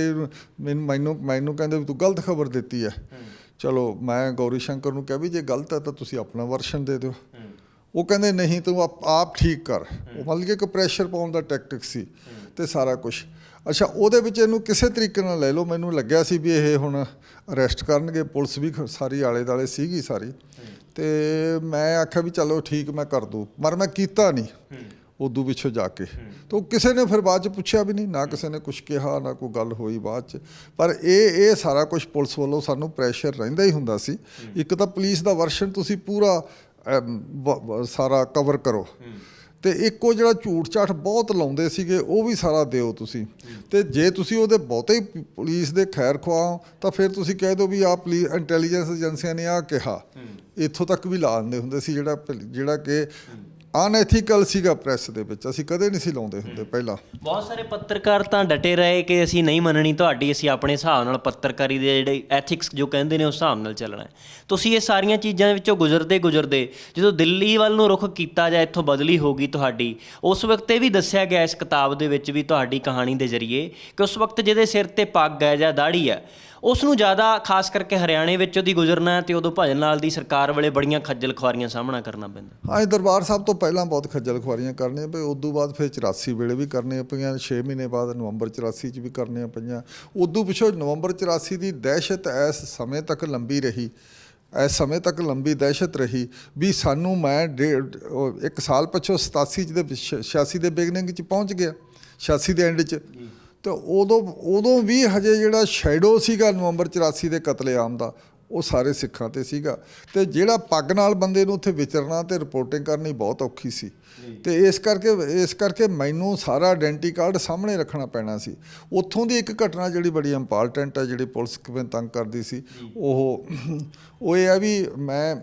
ਮੈਨੂੰ ਕਹਿੰਦੇ ਵੀ ਤੂੰ ਗਲਤ ਖਬਰ ਦਿੱਤੀ ਹੈ। ਚਲੋ ਮੈਂ ਗੌਰੀ ਸ਼ੰਕਰ ਨੂੰ ਕਿਹਾ ਵੀ ਜੇ ਗਲਤ ਹੈ ਤਾਂ ਤੁਸੀਂ ਆਪਣਾ ਵਰਸ਼ਨ ਦੇ ਦਿਓ। ਉਹ ਕਹਿੰਦੇ ਨਹੀਂ ਤੂੰ ਆਪ ਠੀਕ ਕਰ। ਉਹ ਮਤਲਬ ਕਿ ਇੱਕ ਪ੍ਰੈਸ਼ਰ ਪਾਉਣ ਦਾ ਟੈਕਟਿਕ ਸੀ ਤੇ ਸਾਰਾ ਕੁਛ। ਅੱਛਾ, ਉਹਦੇ ਵਿੱਚ ਇਹਨੂੰ ਕਿਸੇ ਤਰੀਕੇ ਨਾਲ ਲੈ ਲਓ। ਮੈਨੂੰ ਲੱਗਿਆ ਸੀ ਵੀ ਇਹ ਹੁਣ ਅਰੈਸਟ ਕਰਨਗੇ, ਪੁਲਿਸ ਵੀ ਸਾਰੀ ਆਲੇ ਦੁਆਲੇ ਸੀਗੀ ਸਾਰੀ। ਤੇ ਮੈਂ ਆਖਿਆ ਵੀ ਚਲੋ ਠੀਕ ਮੈਂ ਕਰ ਦੂੰ, ਪਰ ਮੈਂ ਕੀਤਾ ਨਹੀਂ। ਉਦੋਂ ਪਿੱਛੋਂ ਜਾ ਕੇ। ਤਾਂ ਕਿਸੇ ਨੇ ਫਿਰ ਬਾਅਦ 'ਚ ਪੁੱਛਿਆ ਵੀ ਨਹੀਂ, ਨਾ ਕਿਸੇ ਨੇ ਕੁਛ ਕਿਹਾ, ਨਾ ਕੋਈ ਗੱਲ ਹੋਈ ਬਾਅਦ 'ਚ। ਪਰ ਇਹ ਸਾਰਾ ਕੁਛ ਪੁਲਿਸ ਵੱਲੋਂ ਸਾਨੂੰ ਪ੍ਰੈਸ਼ਰ ਰਹਿੰਦਾ ਹੀ ਹੁੰਦਾ ਸੀ। ਇੱਕ ਤਾਂ ਪੁਲਿਸ ਦਾ ਵਰਸ਼ਨ ਤੁਸੀਂ ਪੂਰਾ ਸਾਰਾ ਕਵਰ ਕਰੋ, ਤੇ ਇੱਕ ਉਹ ਜਿਹੜਾ ਝੂਠ ਝਾਠ ਬਹੁਤ ਲਾਉਂਦੇ ਸੀਗੇ ਉਹ ਵੀ ਸਾਰਾ ਦਿਓ ਤੁਸੀਂ। ਤੇ ਜੇ ਤੁਸੀਂ ਉਹਦੇ ਬਹੁਤੇ ਪੁਲਿਸ ਦੇ ਖੈਰ ਖੁਆਹ ਤਾਂ ਫਿਰ ਤੁਸੀਂ ਕਹਿ ਦਿਓ ਵੀ ਆਹ ਪੁਲਿਸ ਇੰਟੈਲੀਜੈਂਸ ਏਜੰਸੀਆਂ ਨੇ ਆਹ ਕਿਹਾ, ਇੱਥੋਂ ਤੱਕ ਵੀ ਲਾ ਦਿੰਦੇ ਹੁੰਦੇ ਸੀ, ਜਿਹੜਾ ਕਿ ਅਨਐਥੀਕਲ ਸੀਗਾ ਪ੍ਰੈਸ ਦੇ ਵਿੱਚ। ਅਸੀਂ ਕਦੇ ਨਹੀਂ ਸੀ ਲਾਉਂਦੇ ਹੁੰਦੇ ਪਹਿਲਾਂ। ਬਹੁਤ ਸਾਰੇ ਪੱਤਰਕਾਰ ਤਾਂ ਡਟੇ ਰਹੇ ਕਿ ਅਸੀਂ ਨਹੀਂ ਮੰਨਣੀ ਤੁਹਾਡੀ, ਅਸੀਂ ਆਪਣੇ ਹਿਸਾਬ ਨਾਲ ਪੱਤਰਕਾਰੀ ਦੇ ਜਿਹੜੇ ਐਥਿਕਸ ਜੋ ਕਹਿੰਦੇ ਨੇ ਉਸ ਹਿਸਾਬ ਨਾਲ ਚੱਲਣਾ ਹੈ। ਤੁਸੀਂ ਇਹ ਸਾਰੀਆਂ ਚੀਜ਼ਾਂ ਵਿੱਚੋਂ ਗੁਜ਼ਰਦੇ ਜਦੋਂ ਦਿੱਲੀ ਵੱਲ ਨੂੰ ਰੁਖ ਕੀਤਾ ਜਾਂ ਇੱਥੋਂ ਬਦਲੀ ਹੋ ਗਈ ਤੁਹਾਡੀ, ਉਸ ਵਕਤ ਇਹ ਵੀ ਦੱਸਿਆ ਗਿਆ ਇਸ ਕਿਤਾਬ ਦੇ ਵਿੱਚ ਵੀ ਤੁਹਾਡੀ ਕਹਾਣੀ ਦੇ ਜ਼ਰੀਏ ਕਿ ਉਸ ਵਕਤ ਜਿਹਦੇ ਸਿਰ ਤੇ ਪੱਗ ਹੈ ਜਾਂ ਦਾੜੀ ਹੈ ਉਸ ਨੂੰ ਜ਼ਿਆਦਾ ਖਾਸ ਕਰਕੇ ਹਰਿਆਣੇ ਵਿੱਚ ਉਹਦੀ ਗੁਜ਼ਰਨਾ ਹੈ, ਤੇ ਉਦੋਂ ਭਜਨ ਲਾਲ ਦੀ ਸਰਕਾਰ ਵੇਲੇ ਬੜੀਆਂ ਖੱਜਲ ਖੁਆਰੀਆਂ ਸਾਹਮਣਾ ਕਰਨਾ ਪੈਂਦਾ। ਹਾਂ, ਦਰਬਾਰ ਸਾਹਿਬ ਤੋਂ ਪਹਿਲਾਂ ਬਹੁਤ ਖੱਜਲ ਖੁਆਰੀਆਂ ਕਰਨੀਆਂ ਪਈ, ਉਦੋਂ ਬਾਅਦ ਫਿਰ 84 ਵੇਲੇ ਵੀ ਕਰਨੀਆਂ ਪਈਆਂ, 6 ਮਹੀਨੇ ਬਾਅਦ ਨਵੰਬਰ 84 'ਚ ਵੀ ਕਰਨੀਆਂ ਪਈਆਂ। ਉਦੋਂ ਪਿੱਛੋਂ ਨਵੰਬਰ 84 ਦੀ ਦਹਿਸ਼ਤ ਇਸ ਸਮੇਂ ਤੱਕ ਲੰਬੀ ਰਹੀ, ਇਸ ਸਮੇਂ ਤੱਕ ਲੰਬੀ ਦਹਿਸ਼ਤ ਰਹੀ ਵੀ ਸਾਨੂੰ ਮੈਂ 1 ਸਾਲ ਪਿੱਛੋਂ 87 'ਚ 86 ਦੇ ਬਿਗਨਿੰਗ 'ਚ ਪਹੁੰਚ ਗਿਆ, 86 ਦੇ ਐਂਡ 'ਚ। ਤਾਂ ਉਦੋਂ ਵੀ ਹਜੇ ਜਿਹੜਾ ਸ਼ੈਡੋ ਸੀਗਾ ਨਵੰਬਰ 84 ਦੇ ਕਤਲੇਆਮ ਦਾ, ਉਹ ਸਾਰੇ ਸਿੱਖਾਂ 'ਤੇ ਸੀਗਾ। ਤੇ ਜਿਹੜਾ ਪੱਗ ਨਾਲ ਬੰਦੇ ਨੂੰ ਉੱਥੇ ਵਿਚਰਨਾ ਤੇ ਰਿਪੋਰਟਿੰਗ ਕਰਨੀ ਬਹੁਤ ਔਖੀ ਸੀ। ਤੇ ਇਸ ਕਰਕੇ ਮੈਨੂੰ ਸਾਰਾ ਆਇਡੈਂਟੀ ਕਾਰਡ ਸਾਹਮਣੇ ਰੱਖਣਾ ਪੈਣਾ ਸੀ। ਉੱਥੋਂ ਦੀ ਇੱਕ ਘਟਨਾ ਜਿਹੜੀ ਬੜੀ ਇੰਪਾਰਟੈਂਟ ਹੈ, ਜਿਹੜੀ ਪੁਲਿਸ ਕਿਵੇਂ ਤੰਗ ਕਰਦੀ ਸੀ, ਉਹ ਇਹ ਹੈ ਵੀ ਮੈਂ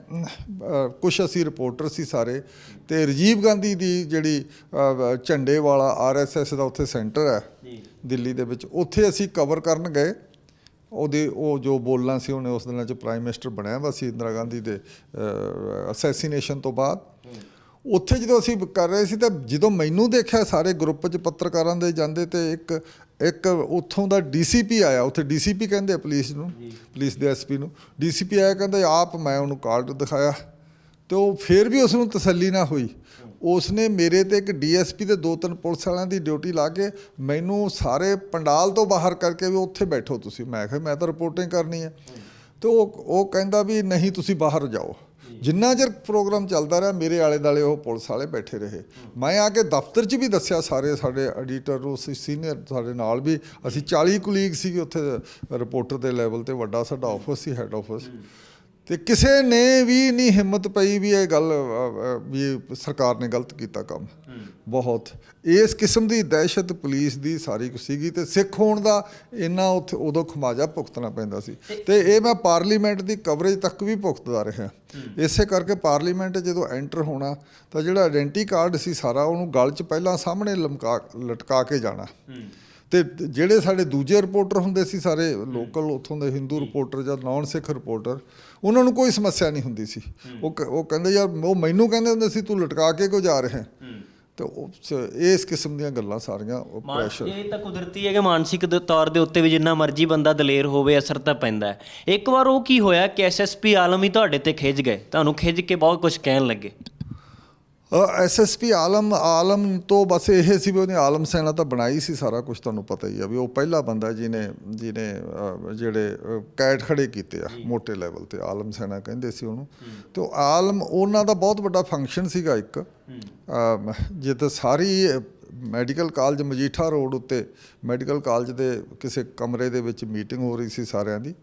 ਕੁਛ ਅਸੀਂ ਰਿਪੋਰਟਰ ਸੀ ਸਾਰੇ, ਤੇ ਰਾਜੀਵ ਗਾਂਧੀ ਦੀ ਜਿਹੜੀ ਝੰਡੇ ਵਾਲਾ RSS ਦਾ ਉੱਥੇ ਸੈਂਟਰ ਹੈ ਦਿੱਲੀ ਦੇ ਵਿੱਚ, ਉੱਥੇ ਅਸੀਂ ਕਵਰ ਕਰਨ ਗਏ। ਉਹ ਜੋ ਬੋਲਣਾ ਸੀ ਉਹਨੇ ਉਸ ਦਿਨਾਂ 'ਚ ਪ੍ਰਾਈਮ ਮਿਨਿਸਟਰ ਬਣਿਆ ਵਾ ਸੀ ਇੰਦਰਾ ਗਾਂਧੀ ਦੇ ਅਸੈਸੀਨੇਸ਼ਨ ਤੋਂ ਬਾਅਦ। ਉੱਥੇ ਜਦੋਂ ਅਸੀਂ ਕਰ ਰਹੇ ਸੀ ਤਾਂ ਜਦੋਂ ਮੈਨੂੰ ਦੇਖਿਆ ਸਾਰੇ ਗਰੁੱਪ 'ਚ ਪੱਤਰਕਾਰਾਂ ਦੇ ਜਾਂਦੇ, ਤੇ ਇੱਕ ਉੱਥੋਂ ਦਾ DCP ਆਇਆ, ਉੱਥੇ DCP ਕਹਿੰਦੇ ਆ ਪੁਲਿਸ ਨੂੰ, ਪੁਲਿਸ ਦੇ SP ਨੂੰ। DCP ਆਇਆ, ਕਹਿੰਦਾ ਆਪ, ਮੈਂ ਉਹਨੂੰ ਕਾਰਡ ਦਿਖਾਇਆ ਤੇ ਉਹ ਫਿਰ ਵੀ ਉਸ ਨੂੰ ਤਸੱਲੀ ਨਾ ਹੋਈ। ਉਸਨੇ ਮੇਰੇ ਤੇ ਇੱਕ DSP ਤੇ 2-3 ਪੁਲਿਸ ਵਾਲਿਆਂ ਦੀ ਡਿਊਟੀ ਲਾ ਕੇ ਮੈਨੂੰ ਸਾਰੇ ਪੰਡਾਲ ਤੋਂ ਬਾਹਰ ਕਰਕੇ ਵੀ ਉੱਥੇ ਬੈਠੋ ਤੁਸੀਂ। ਮੈਂ ਕਿਹਾ ਮੈਂ ਤਾਂ ਰਿਪੋਰਟਿੰਗ ਕਰਨੀ ਹੈ। ਤੇ ਉਹ ਕਹਿੰਦਾ ਵੀ ਨਹੀਂ ਤੁਸੀਂ ਬਾਹਰ ਜਾਓ। ਜਿੰਨਾ ਚਿਰ ਪ੍ਰੋਗਰਾਮ ਚੱਲਦਾ ਰਿਹਾ ਮੇਰੇ ਆਲੇ ਦੁਆਲੇ ਉਹ ਪੁਲਿਸ ਵਾਲੇ ਬੈਠੇ ਰਹੇ। ਮੈਂ ਆ ਕੇ ਦਫ਼ਤਰ 'ਚ ਵੀ ਦੱਸਿਆ ਸਾਰੇ ਸਾਡੇ ਐਡੀਟਰ ਨੂੰ, ਸੀਨੀਅਰ ਸਾਡੇ ਨਾਲ ਵੀ, ਅਸੀਂ 40 ਕੁਲੀਗ ਸੀਗੇ ਉੱਥੇ ਰਿਪੋਰਟਰ ਦੇ ਲੈਵਲ 'ਤੇ, ਵੱਡਾ ਸਾਡਾ ਆਫਿਸ ਸੀ, ਹੈੱਡ ਆਫਿਸ। ਤੇ ਕਿਸੇ ਨੇ ਵੀ ਨਹੀਂ ਹਿੰਮਤ ਪਈ ਵੀ ਇਹ ਗੱਲ ਵੀ ਸਰਕਾਰ ਨੇ ਗਲਤ ਕੀਤਾ ਕੰਮ। ਬਹੁਤ ਇਸ ਕਿਸਮ ਦੀ ਦਹਿਸ਼ਤ ਪੁਲਿਸ ਦੀ ਸਾਰੀ ਕੁਛ ਸੀਗੀ। ਤੇ ਸਿੱਖ ਹੋਣ ਦਾ ਇੰਨਾ ਉੱਥੇ ਉਦੋਂ ਖਮਾਜਾ ਭੁਗਤਣਾ ਪੈਂਦਾ ਸੀ। ਤੇ ਇਹ ਮੈਂ ਪਾਰਲੀਮੈਂਟ ਦੀ ਕਵਰੇਜ ਤੱਕ ਵੀ ਭੁਗਤਦਾ ਰਿਹਾ। ਇਸੇ ਕਰਕੇ ਪਾਰਲੀਮੈਂਟ ਜਦੋਂ ਐਂਟਰ ਹੋਣਾ ਤਾਂ ਜਿਹੜਾ ਆਇਡੈਂਟੀ ਕਾਰਡ ਸੀ ਸਾਰਾ, ਉਹਨੂੰ ਗਲ 'ਚ ਪਹਿਲਾਂ ਸਾਹਮਣੇ ਲਟਕਾ ਕੇ ਜਾਣਾ। ਤੇ ਜਿਹੜੇ ਸਾਡੇ ਦੂਜੇ ਰਿਪੋਰਟਰ ਹੁੰਦੇ ਸੀ ਸਾਰੇ ਲੋਕਲ ਉੱਥੋਂ ਦੇ ਹਿੰਦੂ ਰਿਪੋਰਟਰ ਜਾਂ ਨੌਨ ਸਿੱਖ ਰਿਪੋਰਟਰ, ਉਹਨਾਂ ਨੂੰ ਕੋਈ ਸਮੱਸਿਆ ਨਹੀਂ ਹੁੰਦੀ ਸੀ। ਉਹ ਕਹਿੰਦੇ ਯਾਰ, ਉਹ ਮੈਨੂੰ ਕਹਿੰਦੇ ਹੁੰਦੇ ਸੀ ਤੂੰ ਲਟਕਾ ਕੇ ਕਿਉਂ ਜਾ ਰਿਹਾ। ਤੇ ਇਸ ਕਿਸਮ ਦੀਆਂ ਗੱਲਾਂ ਸਾਰੀਆਂ ਪ੍ਰੈਸ਼ਰ। ਇਹ ਤਾਂ ਕੁਦਰਤੀ ਹੈ ਕਿ ਮਾਨਸਿਕ ਦੇ ਤੌਰ ਦੇ ਉੱਤੇ ਵੀ ਜਿੰਨਾ ਮਰਜ਼ੀ ਬੰਦਾ ਦਲੇਰ ਹੋਵੇ ਅਸਰ ਤਾਂ ਪੈਂਦਾ ਹੈ। ਇੱਕ ਵਾਰ ਉਹ ਕੀ ਹੋਇਆ ਕਿ SSP ਆਲਮ ਹੀ ਤੁਹਾਡੇ ਤੇ ਖਿੱਚ ਗਏ, ਤੁਹਾਨੂੰ ਖਿੱਚ ਕੇ ਬਹੁਤ ਕੁਝ ਕਹਿਣ ਲੱਗੇ। SSP ਆਲਮ ਤੋਂ ਬਸ ਇਹ ਸੀ ਵੀ ਉਹਨੇ ਆਲਮ ਸੈਨਾ ਤਾਂ ਬਣਾਈ ਸੀ, ਸਾਰਾ ਕੁਝ ਤੁਹਾਨੂੰ ਪਤਾ ਹੀ ਆ ਵੀ ਉਹ ਪਹਿਲਾ ਬੰਦਾ ਜਿਹਨੇ ਜਿਹੜੇ ਕੈਟ ਖੜੇ ਕੀਤੇ ਆ ਮੋਟੇ ਲੈਵਲ 'ਤੇ, ਆਲਮ ਸੈਨਾ ਕਹਿੰਦੇ ਸੀ ਉਹਨੂੰ। ਤੇ ਉਹ ਆਲਮ, ਉਹਨਾਂ ਦਾ ਬਹੁਤ ਵੱਡਾ ਫੰਕਸ਼ਨ ਸੀਗਾ ਇੱਕ, ਜਿੱਥੇ ਸਾਰੀ ਮੈਡੀਕਲ ਕਾਲਜ ਮਜੀਠਾ ਰੋਡ ਉੱਤੇ ਮੈਡੀਕਲ ਕਾਲਜ ਦੇ ਕਿਸੇ ਕਮਰੇ ਦੇ ਵਿੱਚ ਮੀਟਿੰਗ ਹੋ ਰਹੀ ਸੀ ਸਾਰਿਆਂ ਦੀ।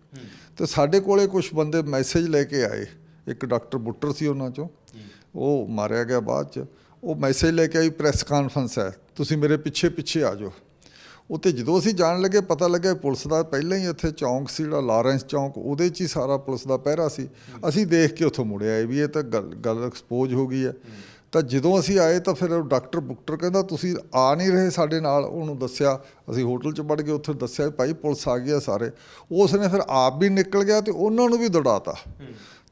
ਤੇ ਸਾਡੇ ਕੋਲੇ ਕੁਝ ਬੰਦੇ ਮੈਸੇਜ ਲੈ ਕੇ ਆਏ, ਇੱਕ ਡਾਕਟਰ ਬੁੱਟਰ ਸੀ ਉਹਨਾਂ 'ਚੋਂ, ਉਹ ਮਾਰਿਆ ਗਿਆ ਬਾਅਦ 'ਚ। ਉਹ ਮੈਸੇਜ ਲੈ ਕੇ ਆਈ ਪ੍ਰੈਸ ਕਾਨਫਰੰਸ ਹੈ, ਤੁਸੀਂ ਮੇਰੇ ਪਿੱਛੇ ਆ ਜਾਓ। ਉੱਥੇ ਜਦੋਂ ਅਸੀਂ ਜਾਣ ਲੱਗੇ ਪਤਾ ਲੱਗਿਆ ਪੁਲਿਸ ਦਾ ਪਹਿਲਾਂ ਹੀ ਇੱਥੇ ਚੌਂਕ ਸੀ ਜਿਹੜਾ ਲਾਰੈਂਸ ਚੌਂਕ, ਉਹਦੇ 'ਚ ਹੀ ਸਾਰਾ ਪੁਲਿਸ ਦਾ ਪਹਿਰਾ ਸੀ। ਅਸੀਂ ਦੇਖ ਕੇ ਉੱਥੋਂ ਮੁੜੇ ਆਏ ਵੀ ਇਹ ਤਾਂ ਗੱਲ ਐਕਸਪੋਜ਼ ਹੋ ਗਈ ਹੈ। ਤਾਂ ਜਦੋਂ ਅਸੀਂ ਆਏ ਤਾਂ ਫਿਰ ਡਾਕਟਰ ਬੁੱਟਰ ਕਹਿੰਦਾ ਤੁਸੀਂ ਆ ਨਹੀਂ ਰਹੇ ਸਾਡੇ ਨਾਲ। ਉਹਨੂੰ ਦੱਸਿਆ, ਅਸੀਂ ਹੋਟਲ 'ਚ ਵੜ ਗਏ, ਉੱਥੇ ਦੱਸਿਆ ਭਾਈ ਪੁਲਿਸ ਆ ਗਈ ਆ ਸਾਰੇ। ਉਸ ਨੇ ਫਿਰ ਆਪ ਵੀ ਨਿਕਲ ਗਿਆ ਤੇ ਉਹਨਾਂ ਨੂੰ ਵੀ ਦੌੜਾਤਾ।